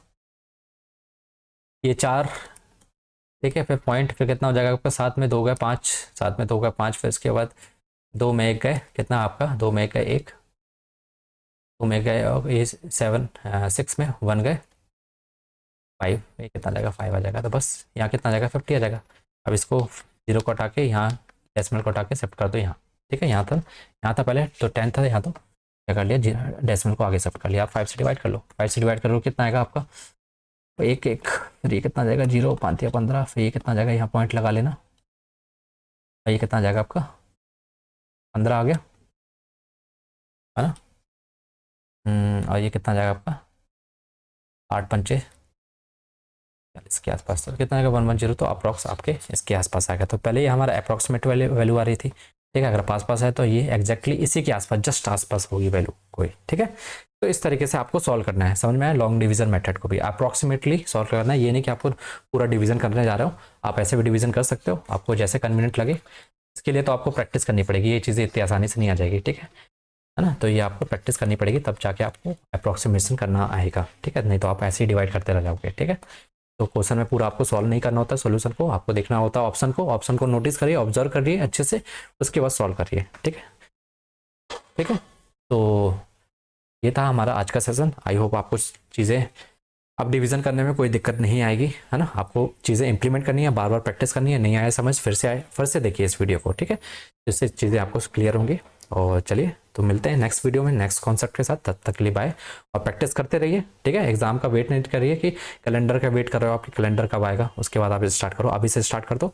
Speaker 1: ये 4, ठीक है, फिर पॉइंट, फिर कितना हो जाएगा आपका, 7 में 2 गए 5, 7 में 2 गए 5, फिर इसके बाद 2 में 1 गए, कितना आपका 2 में 1 गए 1, 2 में गए और ये 7 6 में 1 गए 5, ये कितना जाएगा 5 आ जाएगा, तो बस यहाँ कितना जाएगा 50 आ जाएगा। अब इसको 0 को हटा के यहाँ डेसिमल को हटा के शिफ्ट कर दो यहाँ, ठीक है, यहाँ था पहले तो 10 था, यहाँ तो क्या कर लिया, डेसिमल को आगे शिफ्ट कर लिया। आप 5 से डिवाइड कर लो, 5 से डिवाइड करो कितना आएगा आपका, तो 1 1, फिर ये कितना जाएगा 0 5 या 15, फिर ये कितना जाएगा, यहाँ पॉइंट लगा लेना, ये कितना जाएगा आपका 15 आ गया, है ना। और ये कितना जाएगा आपका 8 पंचे 40 के आसपास, तो कितना आएगा 110, तो अप्रॉक्स आपके इसके आसपास आएगा। तो पहले ये हमारा अप्रॉक्सीमेट वैल्यू आ रही थी, ठीक है, अगर पास है तो ये एग्जैक्टली इसी के आसपास, जस्ट आसपास होगी वैल्यू कोई, ठीक है। तो इस तरीके से आपको सॉल्व करना है, समझ में आया। लॉन्ग डिवीजन मेथड को भी अप्रॉक्सीमेटली सॉल्व करना है, ये नहीं कि आपको पूरा डिवीजन करने जा रहे हो, आप ऐसे भी डिवीजन कर सकते हो, आपको जैसे कन्वीनियंट लगे। इसके लिए तो आपको प्रैक्टिस करनी पड़ेगी, ये चीज़ें इतनी आसानी से नहीं आ जाएगी, ठीक है ना। तो ये आपको प्रैक्टिस करनी पड़ेगी, तब जाके आपको अप्रॉक्सीमेशन करना आएगा, ठीक है, नहीं तो आप ऐसे ही डिवाइड करते रह जाओगे, ठीक है। तो क्वेश्चन में पूरा आपको सॉल्व नहीं करना होता, सॉल्यूशन को आपको देखना होता है, ऑप्शन को नोटिस करिए, ऑब्जर्व करिए अच्छे से, उसके बाद सॉल्व करिए, ठीक है, ठीक है। तो ये था हमारा आज का सेशन। आई होप आपको चीज़ें अब डिवीजन करने में कोई दिक्कत नहीं आएगी, है ना। आपको चीज़ें इंप्लीमेंट करनी है, बार बार प्रैक्टिस करनी है, नहीं आया समझ फिर से देखिए इस वीडियो को, ठीक है, जिससे चीज़ें आपको क्लियर होंगी। और चलिए तो मिलते हैं नेक्स्ट वीडियो में नेक्स्ट कॉन्सेप्ट के साथ, तब तक के लिए बाय, और प्रैक्टिस करते रहिए, ठीक है। एग्जाम का वेट नहीं करिए कि कैलेंडर का वेट कर रहे हो, आपकी कैलेंडर कब आएगा, उसके बाद आप स्टार्ट करो, अभी से स्टार्ट कर दो।